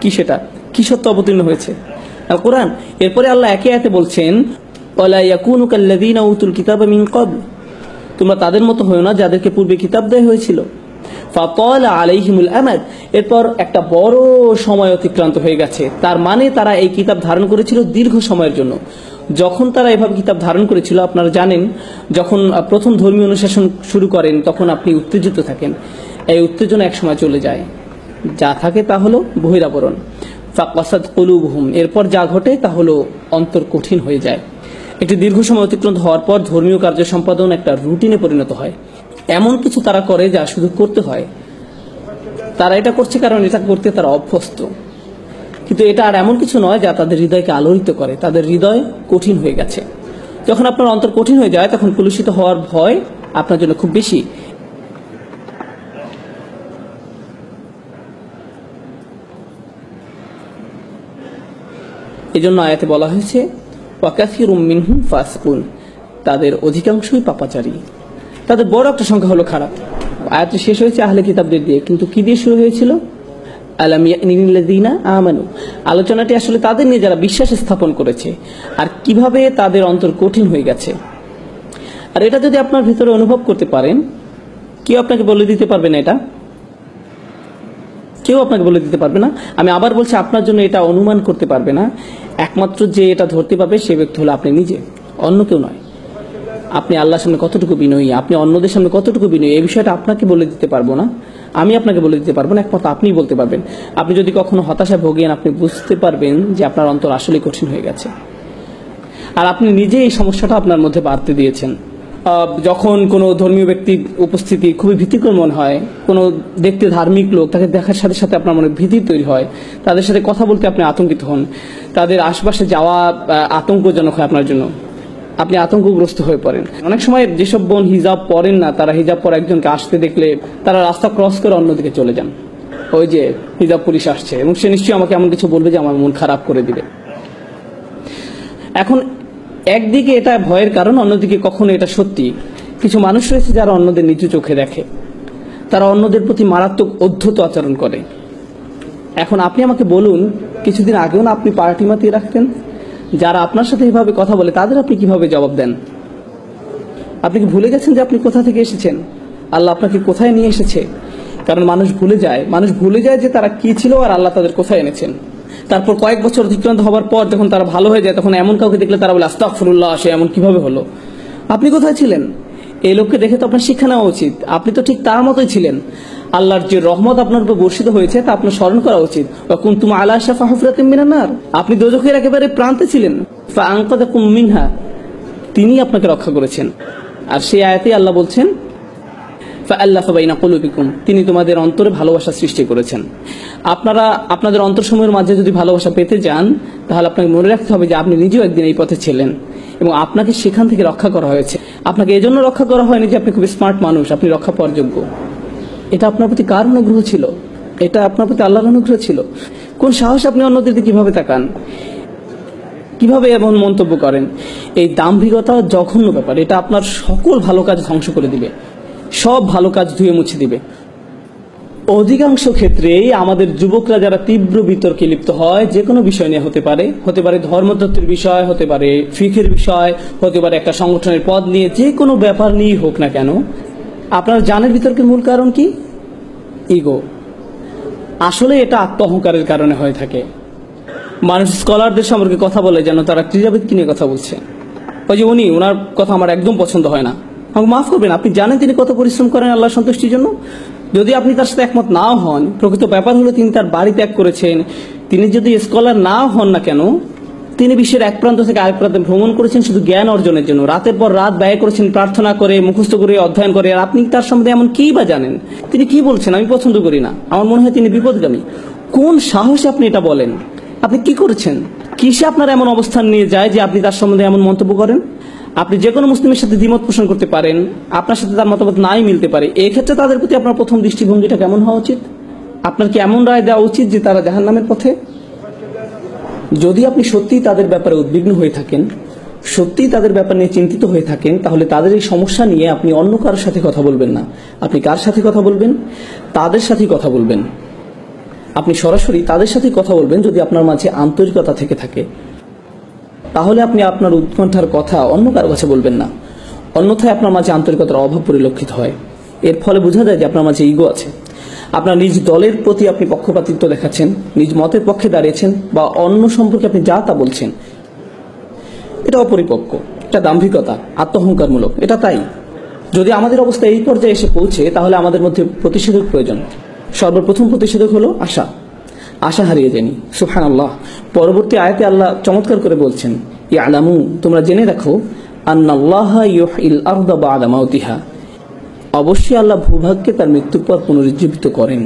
Speaker 2: কি সেটা? কি সত্য অবতীর্ণ হয়েছে? আল কোরআন। এরপরে আল্লাহ একে একে বলছেন, ওয়ালা ইয়াকুনু কাল্লাযীনা উতুল কিতাবা মিন ক্বাবল, তোমরা তাদের মতো হয়ো না যাদেরকে পূর্বে কিতাব দেয়া হয়েছিল। ফাতালা আলাইহিমুল আমাদ, এরপর একটা বড় সময় অতিক্রান্ত হয়ে গেছে। তার মানে তারা এই কিতাব ধারণ করেছিল দীর্ঘ সময়ের জন্য। যখন তারা এভাবে কিতাব ধারণ করেছিল, আপনারা জানেন যখন প্রথম ধর্মীয় অনুশাসন শুরু করেন তখন আপনি উত্তেজিত থাকেন, এই উত্তেজনা এক সময় চলে যায়, যা থাকে তা হলো বহিরাবরণ। ফাকাসাদ কুলুবুহুম, এরপর যা ঘটে তা হলো অন্তর কঠিন হয়ে যায়। একটি দীর্ঘ সময় অতিক্রান্ত হওয়ার পর ধর্মীয় কার্য সম্পাদন একটা রুটিনে পরিণত হয়। এমন কিছু তারা করে যা শুধু করতে হয়, তারা এটা করছে কারণ এটা করতে তারা অভ্যস্ত, কিন্তু এটা আর এমন কিছু নয় যা তাদের হৃদয়কে আলোড়িত করে। তাদের হৃদয় কঠিন হয়ে গেছে। যখন আপনার অন্তর কঠিন হয়ে যায় তখন কলুষিত হওয়ার ভয় আপনার জন্য খুব বেশি। এজন্য আয়াতে বলা হয়েছে ওয়াকাসিরুম মিনহুম ফাসিকুন, তাদের অধিকাংশই পাপাচারী, তাদের বড় একটা সংখ্যা হলো খারাপ। আয়াতটি শেষ হয়েছে আহলে কিতাবদের দিয়ে, কিন্তু কি দিয়ে শুরু হয়েছিল? আলাম ইয়ানিল্লাযিনা আমানু, আলোচনাটি আসলে তাদের নিয়ে যারা বিশ্বাস স্থাপন করেছে আর কিভাবে তাদের অন্তর কঠিন হয়ে গেছে। আর এটা যদি আপনার ভিতরে অনুভব করতে পারেন, কেউ আপনাকে বলে দিতে পারবে না, এটা কেউ আপনাকে বলে দিতে পারবে না। আমি আবার বলছি, আপনার জন্য এটা অনুমান করতে পারবে না। একমাত্র যে এটা ধরতে পারবে সে ব্যক্তি হলো আপনি নিজে, অন্য কেউ নয়। আপনি আল্লাহর সামনে কতটুকু বিনয়ী, আপনি অন্যদের সামনে কতটুকু বিনয়ী, এই বিষয়টা আপনাকে বলে দিতে পারবো না, আমি আপনাকে বলে দিতে পারবো না, একমাত্র আপনিই বলতে পারবেন। আপনি যদি কখনো হতাশা ভোগেন, আপনি বুঝতে পারবেন যে আপনার অন্তর আসলে কঠিন হয়ে গেছে, আর আপনি নিজে এই সমস্যাটা আপনার মধ্যে বাড়তে দিয়েছেন। যখন কোনো ধর্মীয় ব্যক্তির উপস্থিতি খুবই ভীতিকর মনে হয়, কোনো দেখতে ধার্মিক লোক, তাকে দেখার সাথে সাথে আপনার মনে ভীতি তৈরি হয়, তাদের সাথে কথা বলতে আপনি আতঙ্কিত হন, তাদের আশপাশে যাওয়া আতঙ্কজনক হয় আপনার জন্য, আপনি আতঙ্কগ্রস্ত হয়ে পড়েন। অনেক সময় যেসব বোন হিজাব পরেন না, তারা হিজাব পরা একজনকে আসতে দেখলে তারা রাস্তা ক্রস করে অন্যদিকে চলে যান, ওই যে হিজাব পুলিশ আসছে, এবং সে নিশ্চয়ই আমাকে এমন কিছু বলবে যে আমার মন খারাপ করে দিবে। এখন একদিকে এটা ভয়ের কারণ, অন্যদিকে কখনো এটা সত্যি। কিছু মানুষ রয়েছে যারা অন্যদের নিচু চোখে দেখে, তারা অন্যদের প্রতি মারাত্মক অধ্যত আচরণ করে। এখন আপনি আমাকে বলুন, কিছুদিন আগেও না আপনি পার্টি মাতিয়ে রাখতেন? যারা আপনার সাথে এভাবে কথা বলে তাদের আপনি কিভাবে জবাব দেন? আপনি কি ভুলে গেছেন যে আপনি কোথা থেকে এসেছেন, আল্লাহ আপনাকে কোথায় নিয়ে এসেছে? কারণ মানুষ ভুলে যায় যে তারা কি ছিল আর আল্লাহ তাদের কোথায় এনেছেন। তারপর কয়েক বছর অতিক্রান্ত হওয়ার পর যখন তারা ভালো হয়ে যায়, তখন এমন কাউকে দেখলে তারা বলে আস্তাগফিরুল্লাহ, সে এমন কিভাবে হলো? আপনি কোথায় ছিলেন? এই লোককে দেখে তো আপনার শিক্ষা নেওয়া উচিত, আপনি তো ঠিক তার মতোই ছিলেন। আল্লাহর যে রহমত আপনার উপর বর্ষিত হয়েছে তা আপনার স্মরণ করা উচিত। কুনতুম আলা শাফা হুফরাতিন মিনান নার, আপনি দোজখের একেবারে প্রান্তে ছিলেন, ফাআনকাযাকুম মিনহা, তিনি আপনাকে রক্ষা করেছেন। আর সেই আয়াতে আল্লাহ বলছেন ফাআল্লাফা বাইনা কুলুবিকুম, তিনি তোমাদের অন্তরে ভালোবাসা সৃষ্টি করেছেন। আপনারা আপনাদের অন্তরসমূহের মাঝে যদি ভালোবাসা পেতে যান, তাহলে আপনাকে মনে রাখতে হবে যে আপনি নিজেও একদিন এই পথে ছিলেন এবং আপনাকে সেখান থেকে রক্ষা করা হয়েছে। আপনাকে এজন্য রক্ষা করা হয়নি যে আপনি খুব স্মার্ট মানুষ, আপনি রক্ষা পাওয়ার যোগ্য। এটা আপনার প্রতি কার অনুগ্রহ ছিল? এটা আপনার প্রতি আল্লাহর অনুগ্রহ ছিল। কোন সাহস আপনি অন্যদের দিকে কিভাবে তাকান, কিভাবে এমন মন্তব্য করেন? এই দাম্ভিকতা জঘন্য ব্যাপার, এটা আপনার সকল ভালো কাজ ধ্বংস করে দিবে, সব ভালো কাজ ধুয়ে মুছে দিবে। অধিকাংশ ক্ষেত্রেই আমাদের যুবকরা যারা তীব্র বিতর্কে লিপ্ত হয়, যে কোনো বিষয় নিয়ে হতে পারে ধর্মতত্ত্বের বিষয়, হতে পারে ফিকহের বিষয়, হতে পারে একটা সংগঠনের পদ নিয়ে, যে কোনো ব্যাপার নিয়েই হোক না কেন, আপনারা জানেন বিতর্কের মূল কারণ কি? ইগো। আসলে এটা আত্ম অহংকারের কারণে হয়ে থাকে। মানুষ স্কলারদের সম্পর্কে কথা বলে যেন তারা ক্রীড়াবিদকে নিয়ে কথা বলছে। ওই যে ওনার কথা আমার একদম পছন্দ হয় না, আমাকে মাফ করবেন, আপনি জানেন তিনি কত পরিশ্রম করেন আল্লাহর সন্তুষ্টির জন্য। যদি আপনি তার সাথে একমত নাও হন, প্রকৃত ব্যাপার হলো তিনি তার বাড়ি ত্যাগ করেছেন। তিনি যদি স্কলার নাও হন না কেন, তিনি বিশ্বের এক প্রান্ত থেকে আরেক প্রান্তে ভ্রমণ করেছেন শুধু জ্ঞান অর্জনের জন্য, রাতের পর রাত ব্যয় করেছেন প্রার্থনা করে, মুখস্থ করে, অধ্যয়ন করে। আর আপনি তার সম্বন্ধে এমন কি বা জানেন? তিনি কি বলছেন আমি পছন্দ করি না, আমার মনে হয় তিনি বিপদগামী। কোন সাহসে আপনি এটা বলেন? আপনি কি করেছেন? কিসে আপনার এমন অবস্থান নিয়ে যায় যে আপনি তার সম্বন্ধে এমন মন্তব্য করেন? আপনি যে কোনো মুসলিমের সাথে দ্বিমত পোষণ করতে পারেন, আপনার সাথে তার মতামত নাই মিলতে পারে, এই ক্ষেত্রে তাদের প্রতি আপনার প্রথম দৃষ্টিভঙ্গিটা কেমন হওয়া উচিত? আপনার কি এমন রায় দেওয়া উচিত যে তারা জাহান্নামের পথে? যদি আপনি সত্যিই তাদের ব্যাপারে উদ্বিগ্ন হয়ে থাকেন, সত্যিই তাদের ব্যাপার নিয়ে চিন্তিত হয়ে থাকেন, তাহলে তাদের এই সমস্যা নিয়ে আপনি অন্য কারোর সাথে কথা বলবেন না। আপনি কার সাথে কথা বলবেন? তাদের সাথেই কথা বলবেন। আপনি সরাসরি তাদের সাথেই কথা বলবেন যদি আপনার মাঝে আন্তরিকতা থেকে থাকে। তাহলে আপনি আপনার উৎকণ্ঠার কথা অন্য কারো কাছে বলবেন না। অন্যথায় আপনার মাঝে আন্তরিকতার অভাব পরিলক্ষিত হয়। এর ফলে বোঝা যায় যে আপনার মাঝে ইগো আছে। আপনার নিজ দলের প্রতি আপনি পক্ষপাতিত্ব দেখাচ্ছেন, নিজ মতের পক্ষে দাঁড়িয়েছেন, বা অন্য সম্পর্কে আপনি যা তা বলছেন, এটা অপরিপক্ক, এটা দাম্ভিকতা, আত্মহংকারমূলক। এটা তাই যদি আমাদের অবস্থা এই পর্যায়ে এসে পৌঁছে, তাহলে আমাদের মধ্যে প্রতিষেধক প্রয়োজন। সর্বপ্রথম প্রতিষেধক হলো আশা। আশা হারিয়ে যায়নি। সুবহানাল্লাহ। পরবর্তী আয়াতে আল্লাহ চমৎকার করে বলছেন, ইয়ালামু, তোমরা জেনে রাখো, আন্নাল্লাহা ইউহিল আরদা বা'দা মাউতিহা, অবশ্যই আল্লাহ ভূভাগকে তার মৃত্যুর পর পুনরুজ্জীবিত করেন।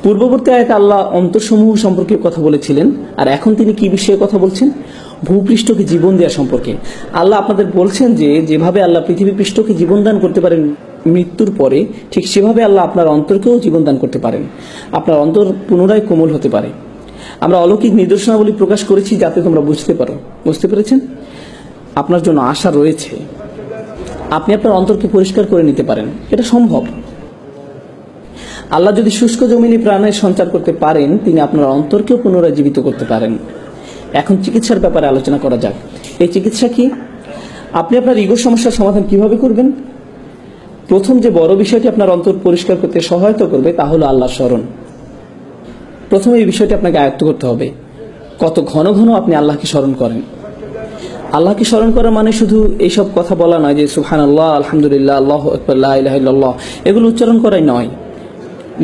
Speaker 2: পূর্ববর্তী আয়াতে আল্লাহ অন্তরসমূহ সম্পর্কে কথা বলেছিলেন, আর এখন তিনি কি বিষয়ে কথা বলছেন? ভূপৃষ্ঠকে জীবন দেওয়া সম্পর্কে। আল্লাহ আপনাদের বলছেন যে যেভাবে আল্লাহ পৃথিবী পৃষ্ঠকে জীবন দান করতে পারেন মৃত্যুর পরে, ঠিক সেভাবে আল্লাহ আপনার অন্তরকেও জীবন দান করতে পারেন। আপনার অন্তর পুনরায় কোমল হতে পারে। আমরা অলৌকিক নিদর্শনাবলী প্রকাশ করেছি যাতে তোমরা বুঝতে পারো। বুঝতে পেরেছেন? আপনার জন্য আশা রয়েছে। আপনি আপনার অন্তরকে পরিষ্কার করে নিতে পারেন, এটা সম্ভব। আল্লাহ যদি শুষ্ক জমিনে প্রাণের সঞ্চার করতে পারেন, তিনি আপনার অন্তরকেও পুনরায় জীবিত করতে পারেন। এখন চিকিৎসার ব্যাপারে আলোচনা করা যাক। এই চিকিৎসা কি? আপনি আপনার ইগো সমস্যার সমাধান কিভাবে করবেন? প্রথম যে বড় বিষয়টি আপনার অন্তর পরিষ্কার করতে সহায়তা করবে তা হলো আল্লাহর স্মরণ। প্রথমে এই বিষয়টি আপনাকে আয়ত্ত করতে হবে। কত ঘন ঘন আপনি আল্লাহকে স্মরণ করেন। আল্লাহকে স্মরণ করা মানে শুধু এইসব কথা বলা নয় যে সুবহানাল্লাহ, আলহামদুলিল্লাহ, আল্লাহু আকবার, লা ইলাহা ইল্লাল্লাহ, এগুলো উচ্চারণ করাই নয়।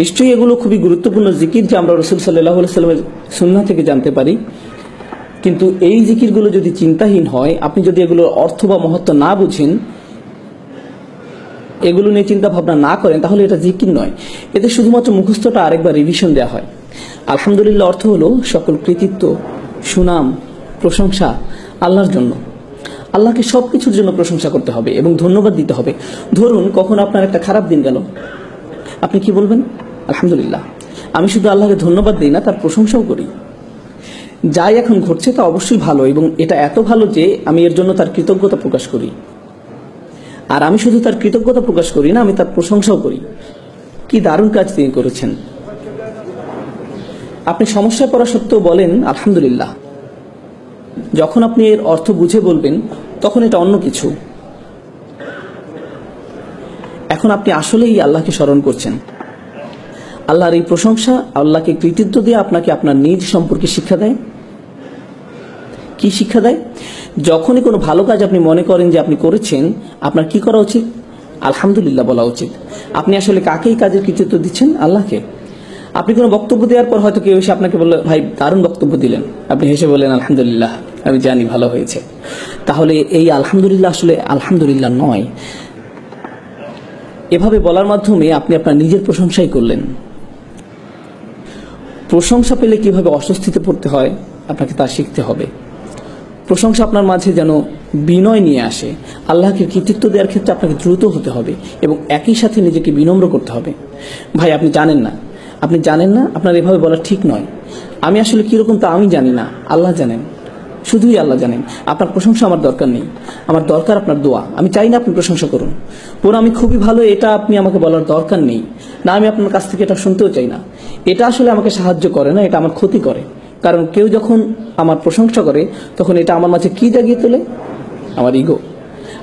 Speaker 2: নিশ্চয়ই এগুলো খুবই গুরুত্বপূর্ণ জিকির, যা আমরা রাসূল সাল্লাল্লাহু আলাইহি ওয়াসাল্লামের সুন্নাহ থেকে জানতে পারি। কিন্তু এই জিকিরগুলো যদি চিন্তাহীন হয়, আপনি যদি এগুলোর অর্থ বা মহত্ব না বুঝেন, এগুলো নিয়ে চিন্তা ভাবনা না করেন, তাহলে এটা জিকির নয়। এতে শুধুমাত্র মুখস্থটা আরেকবার রিভিশন দেওয়া হয়। আলহামদুলিল্লাহ অর্থ হলো সকল কৃতিত্ব, সুনাম, প্রশংসা আল্লাহর জন্য। আল্লাহকে সবকিছুর জন্য প্রশংসা করতে হবে এবং ধন্যবাদ দিতে হবে। ধরুন কখনো আপনার একটা খারাপ দিন গেল, আপনি কি বলবেন? আলহামদুলিল্লাহ। আমি শুধু আল্লাহকে ধন্যবাদ দিই না, তার প্রশংসাও করি। যাই এখন ঘটছে তা অবশ্যই ভালো, এবং এটা এত ভালো যে আমি এর জন্য তার কৃতজ্ঞতা প্রকাশ করি। আর আমি শুধু তার কৃতজ্ঞতা প্রকাশ করি না, আমি তার প্রশংসাও করি। কি দারুণ কাজ তিনি করেছেন। আপনি সমস্যায় পড়া সত্ত্বেও বলেন আলহামদুলিল্লাহ। যখন আপনি এর অর্থ বুঝে বলবেন, তখন এটা অন্য কিছু। এখন আপনি আসলেই আল্লাহকে স্মরণ করছেন। আল্লাহর এই প্রশংসা, আল্লাহকে কৃতিত্ব দিয়ে আপনাকে আপনার নিজ সম্পর্কে শিক্ষা দেয়। কি শিক্ষা দেয়? যখনই কোনো ভালো কাজ আপনি মনে করেন যে আপনি করেছেন, আপনার কি করা উচিত? আলহামদুলিল্লাহ বলা উচিত। আপনি আসলে কাকে এই কাজের কৃতিত্ব দিচ্ছেন? আল্লাহকে। আপনি কোনো বক্তব্য দেওয়ার পর হয়তো কেউ এসে আপনাকে বলল, ভাই দারুণ বক্তব্য দিলেন, আপনি হেসে বললেন আলহামদুলিল্লাহ, আমি জানি ভালো হয়েছে। তাহলে এই আলহামদুলিল্লাহ আসলে আলহামদুলিল্লাহ নয়। এভাবে বলার মাধ্যমে আপনি আপনার নিজের প্রশংসাই করলেন। প্রশংসা পেলে কিভাবে অস্বস্তিতে পড়তে হয় আপনাকে তা শিখতে হবে। প্রশংসা আপনার মাঝে যেন বিনয় নিয়ে আসে। আল্লাহকে কৃতিত্ব দেওয়ার ক্ষেত্রে আপনাকে দ্রুত হতে হবে এবং একই সাথে নিজেকে বিনম্র করতে হবে। ভাই আপনি জানেন না, আপনার এভাবে বলা ঠিক নয়। আমি আসলে কিরকম তা আমি জানি না, আল্লাহ জানেন, শুধুই আল্লাহ জানেন। আপনার প্রশংসা আমার দরকার নেই, আমার দরকার আপনার দোয়া। আমি চাই না আপনি প্রশংসা করুন। পুরো আমি খুবই ভালো এটা আপনি আমাকে বলার দরকার নেই, না আমি আপনার কাছ থেকে এটা শুনতেও চাই না। এটা আসলে আমাকে সাহায্য করে না, এটা আমার ক্ষতি করে। কারণ কেউ যখন আমার প্রশংসা করে, তখন এটা আমার মাঝে কি জাগিয়ে তোলে? আমার ইগো।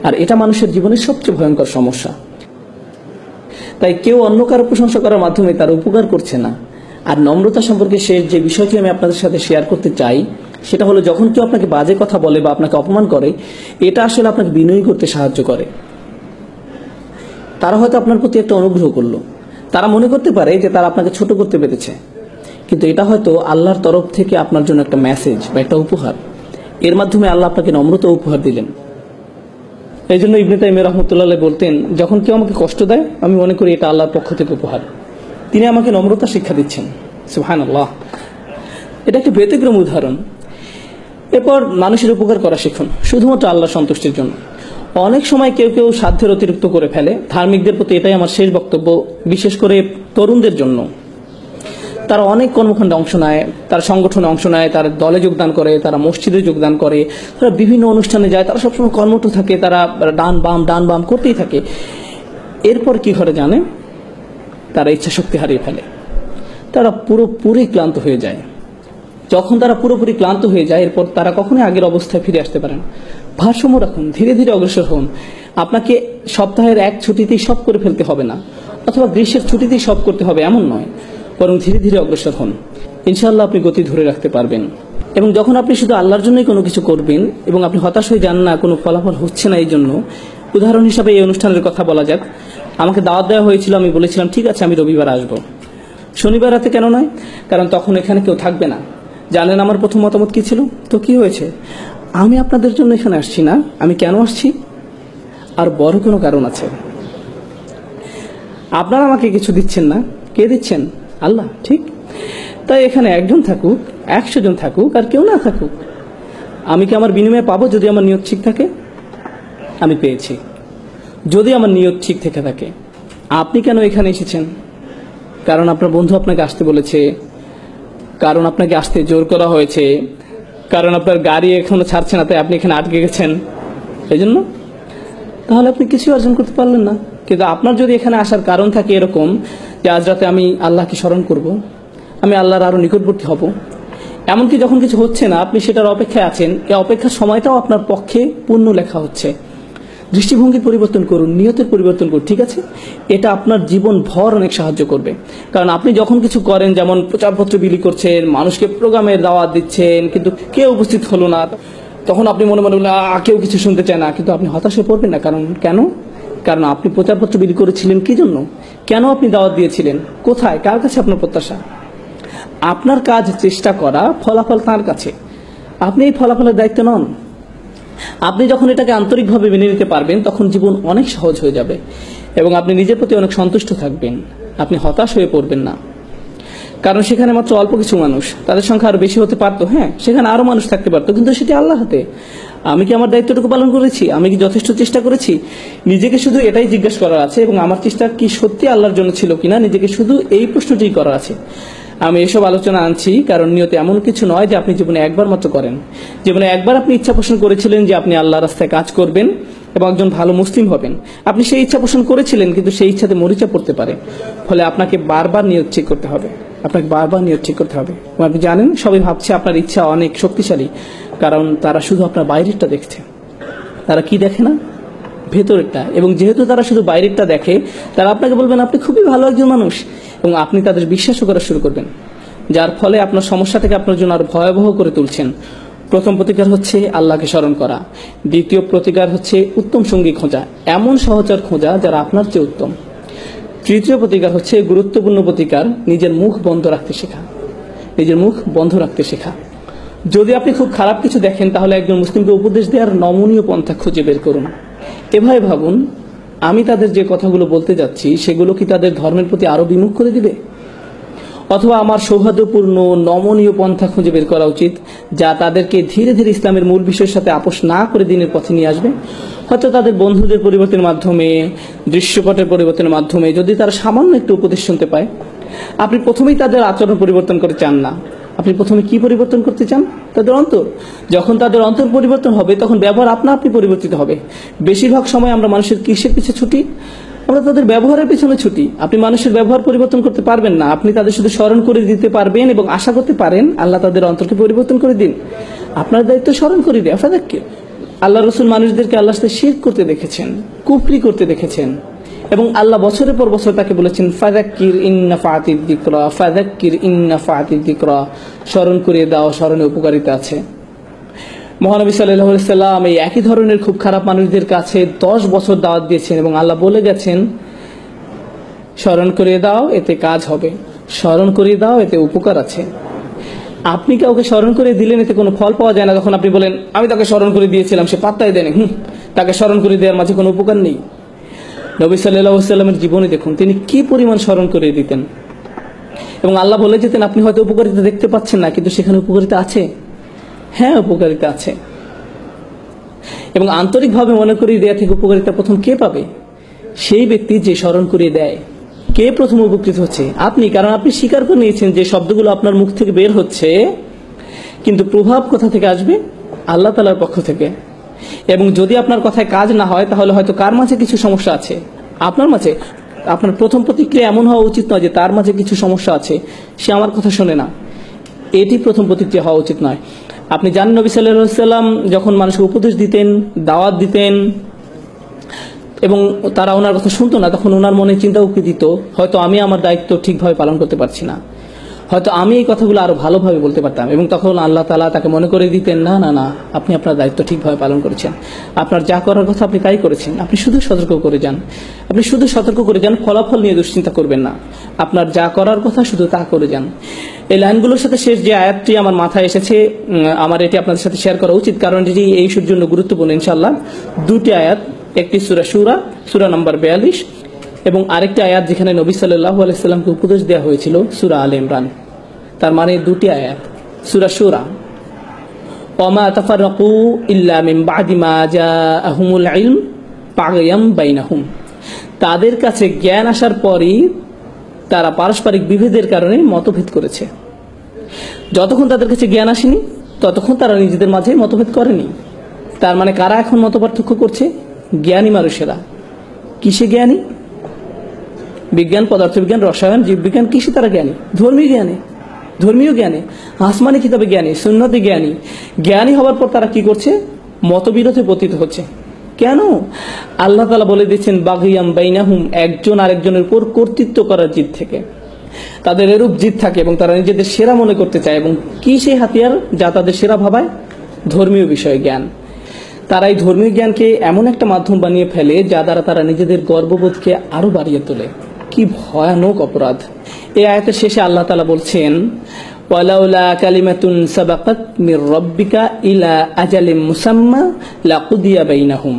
Speaker 2: আর এটা মানুষের জীবনের সবচেয়ে ভয়ঙ্কর সমস্যা। তাই কেউ অন্য কারো প্রশংসা করার মাধ্যমে তার উপকার করছে না। আর নম্রতা সম্পর্কে শেষ যে বিষয়টি আমি আপনাদের সাথে শেয়ার করতে চাই, সেটা হলো যখন কেউ আপনাকে বাজে কথা বলে বা আপনাকে অপমান করে, এটা আসলে আপনাকে বিনয়ী করতে সাহায্য করে। তারা হয়তো আপনার প্রতি একটা অনুগ্রহ করলো, তারা মনে করতে পারে যে তারা আপনাকে ছোট করতে পেরেছে, কিন্তু এটা হয়তো আল্লাহর তরফ থেকে আপনার জন্য একটা মেসেজ বা একটা উপহার। এর মাধ্যমে আল্লাহ আপনাকে নম্রতা উপহার দিলেন। এই জন্য ইবনে তাইমিয়া রাহমাতুল্লাহ আলাইহি বলতেন, যখন কেউ আমাকে কষ্ট দেয়, আমি মনে করি এটা আল্লাহর পক্ষ থেকে উপহার। তিনি আমাকে নম্রতা শিক্ষা দিচ্ছেন। সুবহানাল্লাহ। এটা একটা ব্যতিক্রম উদাহরণ। এরপর মানুষের উপকার করা শিখুন, শুধুমাত্র আল্লাহর সন্তুষ্টির জন্য। অনেক সময় কেউ কেউ সাধ্যের অতিরিক্ত করে ফেলে। ধার্মিকদের প্রতি এটাই আমার শেষ বক্তব্য, বিশেষ করে তরুণদের জন্য। তারা অনেক কর্মকাণ্ডে অংশ নেয়, তারা সংগঠনে অংশ নেয়, তারা দলে যোগদান করে, তারা মসজিদে যোগদান করে, তারা বিভিন্ন অনুষ্ঠানে যায়, তারা সবসময় কর্মঠ থাকে, তারা ডান বাম করতেই থাকে। এরপর কি ঘটে জানে? তারা ইচ্ছা শক্তি হারিয়ে ফেলে, তারা পুরোপুরি ক্লান্ত হয়ে যায়। যখন তারা পুরোপুরি ক্লান্ত হয়ে যায়, এরপর তারা কখনোই আগের অবস্থায় ফিরে আসতে পারেন। ভারসাম্য রাখুন, ধীরে ধীরে অগ্রসর হন। আপনাকে সপ্তাহের এক ছুটিতেই সব করে ফেলতে হবে না, অথবা গ্রীষ্মের ছুটিতেই সব করতে হবে এমন নয়, বরং ধীরে ধীরে অগ্রসর হন। ইনশাআল্লাহ আপনি গতি ধরে রাখতে পারবেন। এবং যখন আপনি শুধু আল্লাহর জন্যই কোনো কিছু করবেন এবং আপনি হতাশ হয়ে যান না, কোনো ফলাফল হচ্ছে না, এই জন্য উদাহরণ হিসাবে এই অনুষ্ঠানের কথা বলা যাক। আমাকে দাওয়াত দেওয়া হয়েছিল, আমি বলেছিলাম ঠিক আছে আমি রবিবার আসবো। শনিবার রাতে কেন নয়? কারণ তখন এখানে কেউ থাকবে না। জানেন আমার প্রথম মতামত কি ছিল? তো কি হয়েছে, আমি আপনাদের জন্য এখানে আসছি না, আমি কেন আসছি? আর বড় কোনো কারণ আছে। আপনারা আমাকে কিছু দিচ্ছেন না, কে দিচ্ছেন? আল্লাহ। ঠিক তাই এখানে একজন থাকুক, 100 জন থাকুক, আর কেউ না থাকুক, আমি কি আমার বিনিময়ে পাবো? যদি আমার নিয়ত ঠিক থাকে আমি পেয়েছি, যদি আমার নিয়ত ঠিক থেকে থাকে। আপনি কেন এখানে এসেছেন? কারণ আপনার বন্ধু আপনাকে আসতে বলেছে, কারণ আপনাকে আসতে জোর করা হয়েছে, কারণ আপনার গাড়ি এখনো ছাড়ছে না তাই আপনি এখানে আটকে গেছেন, এই জন্য? তাহলে আপনি কিছু অর্জন করতে পারলেন না। কিন্তু আপনার যদি এখানে আসার কারণ থাকে এরকম যে আজ রাতে আমি আল্লাহকে স্মরণ করব, আমি আল্লাহর আরো নিকটবর্তী হব, এমনকি যখন কিছু হচ্ছে না আপনি সেটার অপেক্ষায় আছেন, এই অপেক্ষার সময়টাও আপনার পক্ষে পুণ্য লেখা হচ্ছে। দৃষ্টিভঙ্গির পরিবর্তন করুন, নিয়তের পরিবর্তন করুন, ঠিক আছে? এটা আপনার জীবন ভর অনেক সাহায্য করবে। কারণ আপনি যখন কিছু করেন, যেমন প্রচারপত্র বিলি করছেন, মানুষকে প্রোগ্রামের দাওয়াত দিচ্ছেন, কিন্তু কেউ উপস্থিত হলো না, তখন আপনি মনে মনে বললেন কেউ কিছু শুনতে চায় না, কিন্তু আপনি হতাশ হয়ে পড়বেন না। কারণ কেন? কারণ আপনি প্রচারপত্র বিলি করেছিলেন কি জন্য? কেন আপনি দাওয়াত দিয়েছিলেন? কোথায়, কার কাছে আপনার প্রত্যাশা? আপনার কাজ চেষ্টা করা, ফলাফল তার কাছে। আপনি এই ফলাফলের দায়িত্ব নন। আপনি যখন এটাকে আন্তরিকভাবে মেনে নিতে পারবেন তখন জীবন অনেক সহজ হয়ে যাবে এবং আপনি নিজের প্রতি অনেক সন্তুষ্ট থাকবেন। আপনি হতাশ হয়ে পড়বেন না। কারণ সেখানে মাত্র অল্প কিছু মানুষ, তাদের সংখ্যা আরো বেশি হতে পারতো, হ্যাঁ সেখানে আরো মানুষ থাকতে পারতো, কিন্তু সেটি আল্লাহ হাতে। আমি কি আমার দায়িত্বটুকু পালন করেছি? আমি কি যথেষ্ট চেষ্টা করেছি? নিজেকে শুধু এটাই জিজ্ঞেস করার আছে, এবং আমার চেষ্টা কি সত্যি আল্লাহর জন্য ছিল কিনা, নিজেকে শুধু এই প্রশ্নটি করার আছে। আমি এসব আলোচনা আনছি কারণ নিয়তে এমন কিছু নয় যে আপনি জীবনে একবার মাত্র করেন। জীবনে একবার আপনি ইচ্ছা পোষণ করেছিলেন যে আপনি আল্লাহর রাস্তায় কাজ করবেন এবং একজন ভালো মুসলিম হবেন। আপনি সেই ইচ্ছা পোষণ করেছিলেন, কিন্তু সেই ইচ্ছাতে মরিচা পড়তে পারে। ফলে আপনাকে বারবার নিয়ত ঠিক করতে হবে, আপনাকে বারবার নিয়ত ঠিক করতে হবে। আপনি জানেন সবাই ভাবছে আপনার ইচ্ছা অনেক শক্তিশালী, কারণ তারা শুধু আপনার বাইরেরটা দেখছে। তারা কি দেখে না? ভেতরেরটা। এবং যেহেতু তারা শুধু বাইরেরটা দেখে, তারা আপনাকে বলবেন আপনি খুবই ভালো একজন মানুষ, এবং আপনি তাদের বিশ্বাসও করা শুরু করবেন, যার ফলে আপনার সমস্যা থেকে আপনার জন্য আরো ভয়াবহ করে তুলছেন। প্রথম প্রতিকার হচ্ছে আল্লাহকে স্মরণ করা। দ্বিতীয় প্রতিকার হচ্ছে উত্তম সঙ্গী খোঁজা, এমন সহচর খোঁজা যারা আপনার চেয়ে উত্তম। তৃতীয় প্রতিকার হচ্ছে গুরুত্বপূর্ণ প্রতিকার, নিজের মুখ বন্ধ রাখতে শেখা। নিজের মুখ বন্ধ রাখতে শেখা। যদি আপনি খুব খারাপ কিছু দেখেন তাহলে একজন মুসলিমকে উপদেশ দেওয়ার নমনীয় পন্থা খুঁজে বের করুন। এভাবে ভাবুন, আমি তাদের যে কথাগুলো বলতে যাচ্ছি সেগুলো কি তাদের ধর্মের প্রতি আরো বিমুখ করে দিবে? অথবা আমার সৌহার্দ্যপূর্ণ নমনীয় পন্থা খুঁজে বের করা উচিত, যা তাদেরকে ধীরে ধীরে ইসলামের মূল বিষয়ের সাথে আপোষ না করে দিনের পথে নিয়ে আসবে। হয়তো তাদের বন্ধুদের পরিবর্তনের মাধ্যমে, দৃশ্যপটের পরিবর্তনের মাধ্যমে, যদি তারা সামান্য একটু উপদেশ শুনতে পায়। আপনি প্রথমেই তাদের আচরণ পরিবর্তন করতে চান না, আপনি প্রথমে কি পরিবর্তন করতে চান? তাদের অন্তর। যখন তাদের অন্তর পরিবর্তন হবে তখন ব্যবহার আপনা আপনি পরিবর্তিত হবে। বেশিরভাগ সময় আমরা মানুষের কিসের পিছে ছুটি? আমরা তাদের ব্যবহারের পিছনে ছুটি। আপনি মানুষের ব্যবহার পরিবর্তন করতে পারবেন না, আপনি তাদের শুধু স্মরণ করে দিতে পারবেন এবং আশা করতে পারেন আল্লাহ তাদের অন্তরকে পরিবর্তন করে দিন। আপনার দায়িত্ব স্মরণ করে দেওয়া। আল্লাহ রসুল মানুষদেরকে আল্লাহর সাথে শিরক করতে দেখেছেন, কুফরি করতে দেখেছেন, এবং আল্লাহ বছরের পর বছর তাকে বলেছেন ফাযাক্কির ইন নাফাআতিদ যিকরা, ফাযাক্কির ইন নাফাআতিদ যিকরা, স্মরণ করিয়ে দাও, স্মরণে উপকারিতা আছে। মহানবী সাল্লাল্লাহু আলাইহি সাল্লাম এই একই ধরনের খুব খারাপ মানুষদের কাছে 10 বছর দাওয়াত দিয়েছেন এবং আল্লাহ বলে গেছেন স্মরণ করিয়ে দাও, এতে কাজ হবে, স্মরণ করিয়ে দাও, এতে উপকার আছে। আপনি কাউকে স্মরণ করে দিলেন, এতে কোনো ফল পাওয়া যায় না। যখন আপনি বলেন আমি তাকে স্মরণ করে দিয়েছিলাম, সে পাত্তাই দেয়নি, তাকে স্মরণ করে দেওয়ার মাঝে কোনো উপকার নেই। নবী সাল্লাল্লাহু আলাইহি সাল্লামের জীবনে দেখুন তিনি কি পরিমাণ স্মরণ করে দিতেন, এবং আল্লাহ বলে যেতেন আপনি হয়তো উপকারিতা দেখতে পাচ্ছেন না, কিন্তু সেখানে উপকারিতা আছে। হ্যাঁ, উপকারিতা আছে। এবং আন্তরিকভাবে মনে করিয়ে দেয়া থেকে উপকারিতা প্রথম কে পাবে? সেই ব্যক্তি যে স্মরণ করিয়ে দেয়। কে প্রথম উপকৃত হচ্ছে? আপনি, কারণ আপনি স্বীকার করে নিয়েছেন যে শব্দগুলো আপনার মুখ থেকে বের হচ্ছে, কিন্তু প্রভাব কোথা থেকে আসবে? আল্লাহ তাআলার পক্ষ থেকে। এবং যদি আপনার কথায় কাজ না হয় তাহলে হয়তো কার মাঝে কিছু সমস্যা আছে, আপনার মাঝে। আপনার প্রথম প্রতিক্রিয়া এমন হওয়া উচিত নয় যে তার মাঝে কিছু সমস্যা আছে, সে আমার কথা শোনে না। এটি প্রথম প্রতিক্রিয়া হওয়া উচিত নয়। আপনি জানেন নবী সাল্লাল্লাহু আলাইহি সাল্লাম যখন মানুষকে উপদেশ দিতেন, দাওয়াত দিতেন, এবং তারা ওনার কথা শুনতো না, তখন ওনার মনে চিন্তা উকি দিত, হয়তো আমি আমার দায়িত্ব ঠিকভাবে পালন করতে পারছি না, হয়তো আমি এই কথাগুলো আরো ভালোভাবে বলতে পারতাম। এবং তখন আল্লাহ তাআলা তাকে মনে করে দিতেন, না না না, আপনি আপনার দায়িত্ব ঠিকভাবে পালন করেছেন, আপনার যা করার কথা আপনি তাই করেছেন, আপনি শুধু সতর্ক করে যান, আপনি শুধু সতর্ক করে যান, ফলাফল নিয়ে দুশ্চিন্তা করবেন না, আপনার যা করার কথা শুধু তা করে যান। এই লাইনগুলোর সাথে শেষ যে আয়াতটি আমার মাথায় এসেছে, আমার এটি আপনাদের সাথে শেয়ার করা উচিত, কারণ এটি এই ইস্যুর জন্য গুরুত্বপূর্ণ। ইনশাআল্লাহ দুটি আয়াত, একটি সূরা শুরা, সূরা নম্বর 42, এবং আরেকটি আয়াত যেখানে নবী সাল্লাল্লাহু আলাইহি সাল্লামকে উপদেশ দেওয়া হয়েছিল, সূরা আলে ইমরান। তার মানে দুটি আয়াত, সূরা শুরা, ওয়ামা তাফাররাকু ইল্লা মিন বাদি মা জাআহুমুল ইলম বাগয়াম বাইনাহুম, তাদের কাছে জ্ঞান আসার পরই তারা পারস্পরিক বিভেদের কারণে মতভেদ করেছে। যতক্ষণ তাদের কাছে জ্ঞান আসেনি ততক্ষণ তারা নিজেদের মাঝে মতভেদ করেনি। তার মানে কারা এখন মতপার্থক্য করছে? জ্ঞানী মানুষেরা। কিসে জ্ঞানী? বিজ্ঞান, পদার্থবিজ্ঞান, রসায়ন, জীববিজ্ঞান, কিসে তারা জ্ঞানী? ধর্মীয় জ্ঞানে, আসমানি কিতাবে জ্ঞানী, সুন্নতে জ্ঞানী। জ্ঞানী হওয়ার পর তারা কি করছে? মতবিরোধে পতিত হচ্ছে। কেন? আল্লাহ তাআলা বলে দিচ্ছেন বাগিয়াম বাইনাহুম, একজন আরেকজনের উপর কর্তৃত্ব করার জিদ থেকে। তাদের এরূপ জিদ থাকে এবং তারা নিজেদের সেরা মনে করতে চায়। এবং কি সেই হাতিয়ার যা তাদের সেরা ভাবায়? ধর্মীয় বিষয়ে জ্ঞান। তারা এই ধর্মীয় জ্ঞানকে এমন একটা মাধ্যম বানিয়ে ফেলে যা দ্বারা তারা নিজেদের গর্ববোধকে আরো বাড়িয়ে তোলে। কি ভয়ানক অপরাধ! এই আয়াতের শেষে আল্লাহ তাআলা বলছেন, ওয়ালাউলা কালিমাতুন সাবাকাত মির রাব্বিকা ইলা আজালিম মুসাম্মা লাকুদিয়া বাইনাহুম,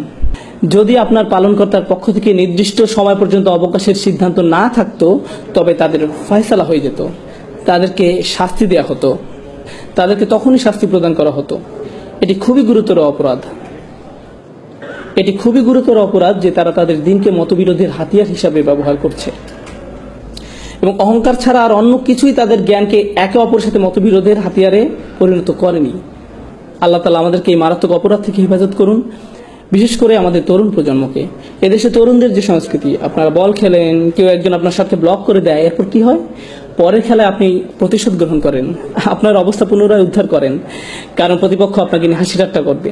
Speaker 2: যদি আপনার পালনকর্তার পক্ষ থেকে নির্দিষ্ট সময় পর্যন্ত অবকাশের সিদ্ধান্ত না থাকতো তবে তাদের ফয়সালা হয়ে যেত, তাদেরকে শাস্তি দেয়া হতো, তাদেরকে তখনই শাস্তি প্রদান করা হতো। এটি খুবই গুরুতর অপরাধ। এটি খুবই গুরুতর অপরাধ যে তারা তাদের দিনকে মতবিরোধের হাতিয়ার হিসাবে ব্যবহার করছে। এবং অহংকার ছাড়া আর অন্য কিছুই তাদের জ্ঞানকে একে অপরের সাথে মতবিরোধের হাতিয়ারে পরিণত করেনি। আল্লাহ তাআলা আমাদেরকে এই মারাত্মক অপরাধ থেকে হেফাজত করুন, বিশেষ করে আমাদের তরুণ প্রজন্মকে। এদেশে তরুণদের যে সংস্কৃতি, আপনারা বল খেলেন, কেউ একজন আপনার সাথে ব্লক করে দেয়, এরপর কি হয়? পরের খেলায় আপনি প্রতিশোধ গ্রহণ করেন, আপনার অবস্থা পুনরায় উদ্ধার করেন, কারণ প্রতিপক্ষ আপনাকে নিয়ে হাসি ঠাট্টা করবে।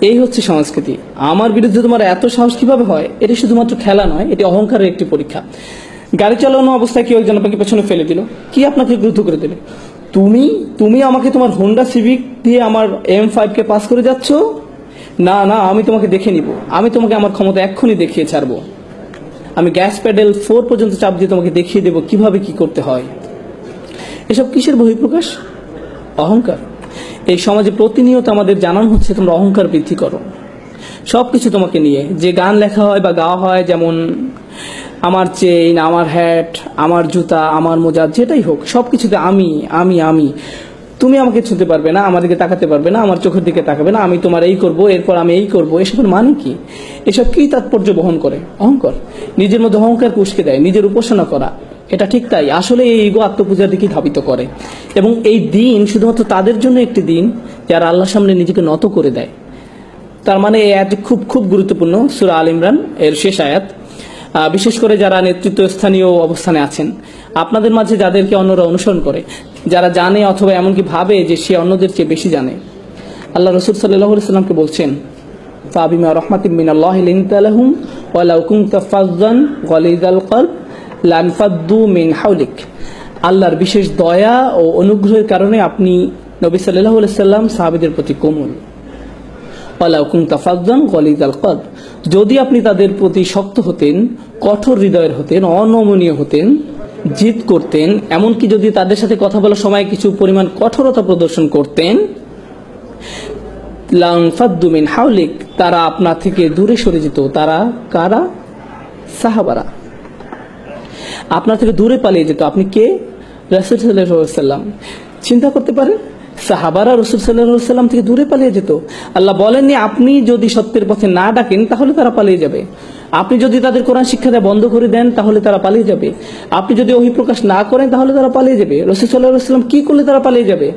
Speaker 2: এই হচ্ছে সংস্কৃতি। আমার বিরুদ্ধে তোমার এত সাহস কিভাবে হয়? এটি শুধুমাত্র খেলা নয়, এটি অহংকারের একটি পরীক্ষা। গাড়ি চালানো অবস্থায় কেউ একজন আপনাকে পেছনে ফেলে দিল, কি আপনাকে ক্রুদ্ধ করে দিলে? তুমি আমাকে তোমার হোন্ডা সিভিক দিয়ে আমার M5 কে পাস করে যাচ্ছ? না না, আমি তোমাকে দেখে নিব, আমি তোমাকে আমার ক্ষমতা এক্ষুনি দেখিয়ে ছাড়বো, আমি গ্যাস প্যাডেল 4 পর্যন্ত চাপ দিয়ে তোমাকে দেখিয়ে দেব কিভাবে কি করতে হয়। এসব কিসের বহিঃপ্রকাশ? অহংকার। এই সমাজে প্রতিনিয়ত আমাদের জানানো হচ্ছে তোমরা অহংকার বৃদ্ধি করো। সবকিছু তোমাকে নিয়ে, যে গান লেখা হয় বা গাওয়া হয়, যেমন আমার চেইন, আমার হ্যাট, আমার জুতা, আমার মোজা, যেটাই হোক, সবকিছুতে আমি আমি আমি। তুমি আমাকে ছুঁতে পারবে না, আমার দিকে তাকাতে পারবে না, আমার চোখের দিকে তাকাবে না, আমি তোমার এই করব, এরপর আমি এই করব। এসবের মানে কি? এসব কি তাৎপর্য বহন করে? অহংকার। নিজের মধ্যে অহংকার উস্কে দেয়, নিজের উপাসনা করা। এটা ঠিক তাই, আসলে এই ইগো আত্মপূজার দিকে ধাবিত করে। এবং এই দিন শুধুমাত্র তাদের জন্য একটি দিন যারা আল্লাহর সামনে নিজেকে নত করে দেয়। তার মানে এই আয়াতটি খুব খুব গুরুত্বপূর্ণ। সূরা আল ইমরান এর শেষ আয়াত। বিশেষ করে যারা নেতৃত্বস্থানীয় অবস্থানে আছেন, আপনাদের মাঝে যাদেরকে অন্যরা অনুসরণ করে, যারা জানে অথবা এমনকি ভাবে যে সে অন্যদের চেয়ে বেশি জানে, আল্লাহ রাসূল সাল্লাল্লাহু আলাইহি সাল্লামকে বলছেন, ফাবিমা রাহমাতিম মিনাল্লাহি লিনতা লাহুম ওয়া লাউ কুনতা ফাযযান গালিযাল কলব লানফাদ্দু মিন হাওলিক। আল্লাহর বিশেষ দয়া ও অনুগ্রহের কারণে আপনি নবী সাল্লাল্লাহু আলাইহি সাল্লাম সাহাবীদের প্রতি কোমল। ওয়া লাউ কুনতা ফাযযান গালিযাল কলব, যদি আপনি তাদের প্রতি শক্ত হতেন, কঠোর হৃদয়ের হতেন, অনমনীয় হতেন, জিদ করতেন, এমনকি যদি তাদের সাথে কথা বলার সময় কিছু পরিমাণ কঠোরতা প্রদর্শন করতেন, লানফাদ্দু মিন হাওলিক, তারা আপনার থেকে দূরে সরে যেত। তারা কারা? সাহাবারা। আপনার থেকে দূরে পালিয়ে যেত। আপনি কে? রাসূল সাল্লাল্লাহু আলাইহি ওয়াসাল্লাম। চিন্তা করতে পারেন, সাহাবারা রাসূল সাল্লাল্লাহু আলাইহি ওয়াসাল্লাম থেকে দূরে পালিয়ে যেত। আল্লাহ বলেননি আপনি যদি সত্যের পথে না ডাকেন তাহলে তারা পালিয়ে যাবে, আপনি যদি তাদের কোরআন শিক্ষা দেওয়া বন্ধ করে দেন তাহলে তারা পালিয়ে যাবে, আপনি যদি ওহী প্রকাশ না করেন তাহলে তারা পালিয়ে যাবে। রাসূল সাল্লাল্লাহু আলাইহি ওয়াসাল্লাম কি করলে তারা পালিয়ে যাবে?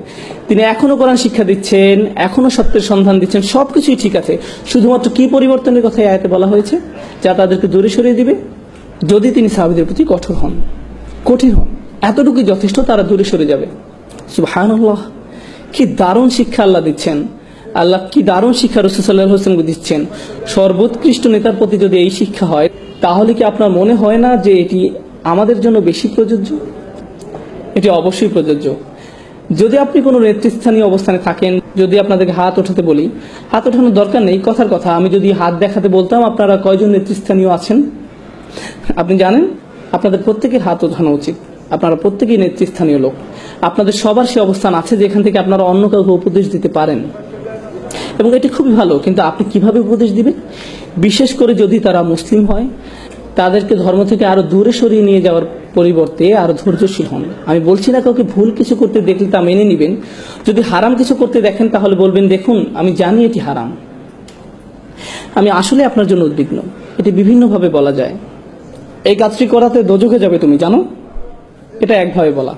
Speaker 2: তিনি এখনো কোরআন শিক্ষা দিচ্ছেন, এখনো সত্যের সন্ধান দিচ্ছেন, সবকিছুই ঠিক আছে। শুধুমাত্র কি পরিবর্তনের কথা এই আয়াতে বলা হয়েছে? যা তাদেরকে দূরে সরিয়ে দিবে। যদি তিনি সাহাবীদের প্রতি কঠোর হন, কঠিন হন, এতটুকুই যথেষ্ট, তারা দূরে সরে যাবে। সুবহানাল্লাহ, কি দারুণ শিক্ষা আল্লাহ দিচ্ছেন। আল্লাহ কি দারুণ শিক্ষা রাসূল সাল্লাল্লাহু আলাইহি ওয়াসাল্লামকে দিচ্ছেন। সর্বোৎকৃষ্ট নেতার প্রতি যদি এই শিক্ষা হয়, তাহলে কি আপনার মনে হয় না যে এটি আমাদের জন্য বেশি প্রযোজ্য? এটি অবশ্যই প্রযোজ্য। যদি আপনি কোনো নেতৃস্থানীয় অবস্থানে থাকেন, যদি আপনাদেরকে হাত ওঠাতে বলি, হাত ওঠানোর দরকার নেই, কথার কথা আমি যদি হাত দেখাতে বলতাম আপনারা কয়জন নেতৃস্থানীয় আছেন আপনি জানেন? আপনাদের প্রত্যেকের হাত ওঠানো উচিত। আপনারা প্রত্যেকেই নেতৃস্থানীয় লোক। আপনাদের সবার সে অবস্থান আছে যেখান থেকে আপনারা অন্য কাউকে উপদেশ দিতে পারেন, এবং এটি খুবই ভালো। কিন্তু আপনি কিভাবে উপদেশ দিবেন? বিশেষ করে যদি তারা মুসলিম হয়, তাদেরকে ধর্ম থেকে আরো দূরে সরিয়ে নিয়ে যাওয়ার পরিবর্তে আরো ধৈর্যশীল হন। আমি বলছি না কাউকে ভুল কিছু করতে দেখলে তা মেনে নিবেন। যদি হারাম কিছু করতে দেখেন তাহলে বলবেন, দেখুন আমি জানি এটি হারাম, আমি আসলে আপনার জন্য উদ্বিগ্ন। এটি বিভিন্নভাবে বলা যায়। এই কাজটি করাতে দোজখে যাবে তুমি জানো, এটা একভাবে বলা।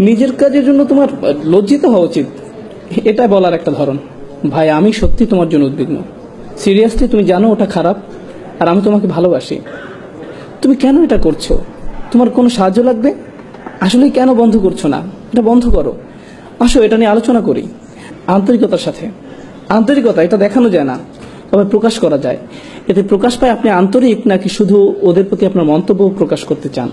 Speaker 2: নিজের কাজের জন্য তোমার লজ্জিত হওয়া উচিত, এটা বলার একটা ধরন। ভাই আমি সত্যি তোমার জন্য উদ্বিগ্ন, সিরিয়াসলি তুমি জানো ওটা খারাপ, আর আমি তোমাকে ভালোবাসি, তুমি কেন এটা করছো? তোমার কোনো সাহায্য লাগবে? আসলে কেন বন্ধ করছো না? এটা বন্ধ করো, আসো এটা নিয়ে আলোচনা করি আন্তরিকতার সাথে। আন্তরিকতা এটা দেখানো যায় না, তবে প্রকাশ করা যায়। এতে প্রকাশ পায় আপনি আন্তরিক নাকি শুধু ওদের প্রতি আপনার মন্তব্য প্রকাশ করতে চান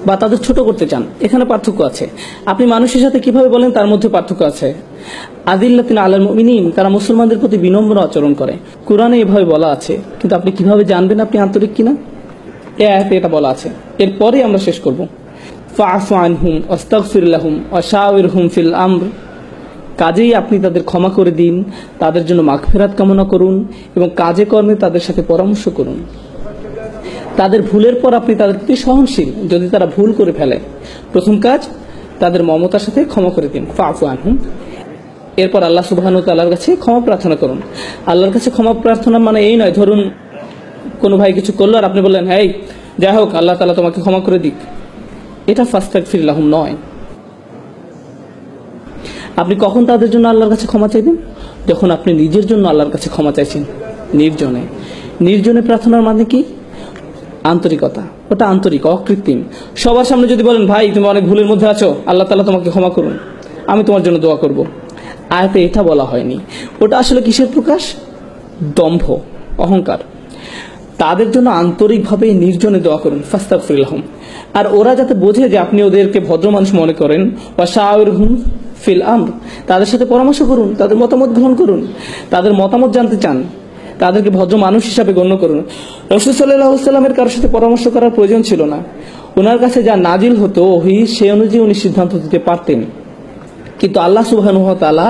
Speaker 2: বা তাদের ছোট করতে চান। এখানে পার্থক্য আছে। আপনি মানুষের সাথে কিভাবে বলেন তার মধ্যে পার্থক্য আছে। আদিল্লাতিন আলাল মুমিনিন, তারা মুসলমানদের প্রতি বিনম্র আচরণ করে। কোরআনে এভাবে বলা আছে, কিন্তু আপনি কিভাবে জানবেন আপনি আন্তরিক কিনা? এই আয়াতে এটা বলা আছে। এরপরে আমরা শেষ করব। ফাআফু আনহুম ওয়াস্তাগফির লাহুম ওয়াশাওিরহুম ফিল আমর, কাজেই আপনি তাদের ক্ষমা করে দিন, তাদের জন্য মাগফিরাত কামনা করুন এবং কাজে কর্মে তাদের সাথে পরামর্শ করুন। তাদের ভুলের পর আপনি তাদের প্রতি সহনশীল যদি তারা ভুল করে ফেলে। প্রথম কাজ, তাদের মমতার সাথে ক্ষমা করে দিন, ফাআফু আনহুম। এরপর আল্লাহ সুবহানাহু ওয়া তাআলার কাছে ক্ষমা প্রার্থনা করুন। আল্লাহর কাছে ক্ষমা প্রার্থনা মানে এই নয়, ধরুন কোনো ভাই কিছু করলো আর আপনি বললেন, এই যাই হোক আল্লাহ তাআলা তোমাকে ক্ষমা করে দিক, এটা ফাস্তাগফির লাহুম নয়। আপনি কখন তাদের জন্য আল্লাহর কাছে ক্ষমা চাইবেন? যখন আপনি নিজের জন্য আল্লাহর কাছে ক্ষমা চাইছেন, নির্জনে। নির্জনে প্রার্থনার মানে কি? আন্তরিকতা, ওটা আন্তরিক, অকৃত্রিম। সবার সামনে যদি বলেন, ভাই তুমি অনেক ভুলের মধ্যে আছো, আল্লাহ তাআলা তোমাকে ক্ষমা করুন, আমি তোমার জন্য দোয়া করব, আয়াতে এটা বলা হয়নি। ওটা আসলে কিসের প্রকাশ? দম্ভ, অহংকার। তাদের জন্য আন্তরিকভাবে নির্জনে দোয়া করুন, ফাস্তাগফির লাহুম। আর ওরা যাতে বোঝে যে আপনি ওদেরকে ভদ্র মানুষ মনে করেন, ওয়াশাওিরহুম ফিল আমর, তাদের সাথে পরামর্শ করুন, তাদের মতামত গ্রহণ করুন, তাদের মতামত জানতে চান, তাদেরকে ভদ্র মানুষ হিসাবে গণ্য করুন। রাসূল সাল্লাল্লাহু আলাইহি ওয়াসাল্লামের কারোর সাথে পরামর্শ করার প্রয়োজন ছিল না। ওনার কাছে যা নাজিল হতো ওহী, সেই অনুযায়ী উনি সিদ্ধান্ত দিতে পারতেন। কিন্তু আল্লাহ সুবহানাহু ওয়া তাআলা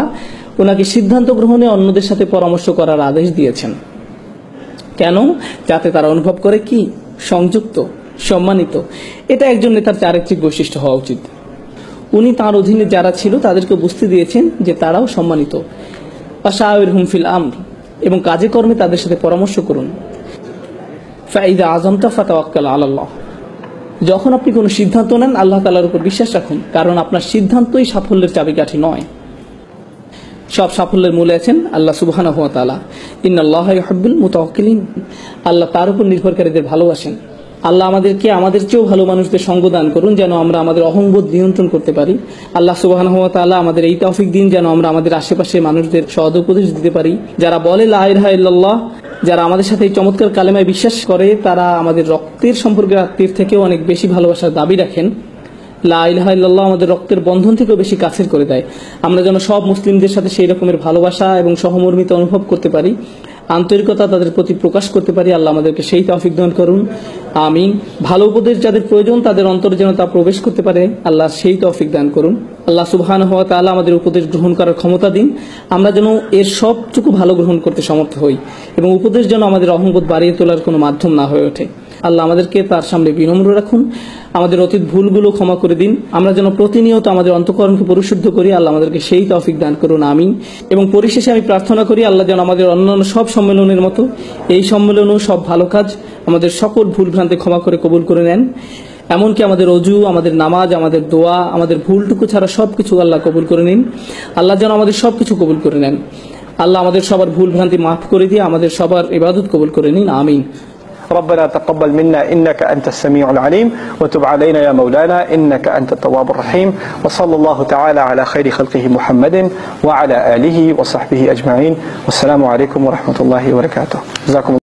Speaker 2: ওনাকে সিদ্ধান্ত গ্রহণে অন্যদের সাথে পরামর্শ করার আদেশ দিয়েছেন। কেন? যাতে তারা অনুভব করে কি সংযুক্ত, সম্মানিত। এটা একজন নেতার চারিত্রিক বৈশিষ্ট্য হওয়া উচিত। উনি তার অধীনে যারা ছিল তাদেরকে বুঝতে দিয়েছেন যে তারাও সম্মানিত। ওয়াশাওিরহুম ফিল আমর, এবং কাজে কর্মে তাদের সাথে পরামর্শ করুন। ফাইদা আযামতা ফাতাওয়াক্কাল আলাল্লাহ, যখন আপনি কোনো সিদ্ধান্ত নেন আল্লাহ তাআলার উপর বিশ্বাস রাখুন, কারণ আপনার সিদ্ধান্তই সাফল্যের চাবিকাঠি নয়। সব সাফল্যের মূলে আছেন আল্লাহ সুবহানাহু ওয়া তাআলা। ইন্নাল্লাহা ইউহিব্বুল মুতাওয়াক্কিলিন, আল্লাহ তার উপর নির্ভরকারীদের ভালোবাসেন। আল্লাহ আমাদেরকে আমাদের চেয়েও ভালো মানুষদের সঙ্গ দান করুন, যেন আমরা আমাদের অহংবোধ নিয়ন্ত্রণ করতে পারি। আল্লাহ সুবহানাহু ওয়া তাআলা আমাদের এই তৌফিক দিন যেন আমরা আমাদের আশেপাশে মানুষদের সৎ উপদেশ দিতে পারি। যারা বলে লা ইলাহা ইল্লাল্লাহ, যারা আমাদের সাথে এই চমৎকার কালেমায় বিশ্বাস করে, তারা আমাদের রক্তের সম্পর্কের আত্মীয়ের থেকেও অনেক বেশি ভালোবাসার দাবি রাখেন। লা ইলাহা ইল্লাল্লাহ আমাদের রক্তের বন্ধন থেকেও বেশি কাছের করে দেয়। আমরা যেন সব মুসলিমদের সাথে সেই রকমের ভালোবাসা এবং সহমর্মিতা অনুভব করতে পারি, আন্তরিকতা তাদের প্রতি প্রকাশ করতে পারি। আল্লাহ আমাদেরকে সেই তৌফিক দান করুন, আমিন। ভালো উপদেশ যাদের প্রয়োজন তাদের অন্তরে যেন তা প্রবেশ করতে পারে, আল্লাহ সেই তৌফিক দান করুন। আল্লাহ সুবহানাহু ওয়া তাআলা আমাদের উপদেশ গ্রহণ করার ক্ষমতা দিন, আমরা যেন এর সবটুকু ভালো গ্রহণ করতে সমর্থ হই, এবং উপদেশ যেন আমাদের অহংবোধ বাড়িয়ে তোলার কোনো মাধ্যম না হয়ে ওঠে। আল্লাহ আমাদেরকে তার সামনে বিনম্র রাখুন, আমাদের অতীত ভুলগুলো ক্ষমা করে দিন, আমরা যেন প্রতিনিয়ত আমাদের অন্তঃকরণকে পরিশুদ্ধ করি। আল্লাহ আমাদেরকে সেই তৌফিক দান করুন, আমিন। এবং পরিশেষে আমি প্রার্থনা করি আল্লাহ যেন আমাদের অন্যান্য সব সম্মেলনের মতো এই সম্মেলনেও সব ভালো কাজ, আমাদের সকল ভুল ভ্রান্তি ক্ষমা করে কবুল করে নেন। এমনকি আমাদের অজু, আমাদের নামাজ, আমাদের দোয়া, আমাদের ভুলটুকু ছাড়া সবকিছু আল্লাহ কবুল করে নিন। আল্লাহ যেন আমাদের সবকিছু কবুল করে নেন। আল্লাহ আমাদের সবার ভুল ভ্রান্তি মাফ করে দিয়ে আমাদের সবার ইবাদত কবুল করে নিন, আমিন।
Speaker 1: ربنا تقبل منا إنك أنت السميع العليم وتب علينا يا مولانا إنك أنت التواب الرحيم وصلى الله تعالى على خير خلقه محمد وعلى آله وصحبه أجمعين والسلام عليكم ورحمة الله وبركاته. جزاكم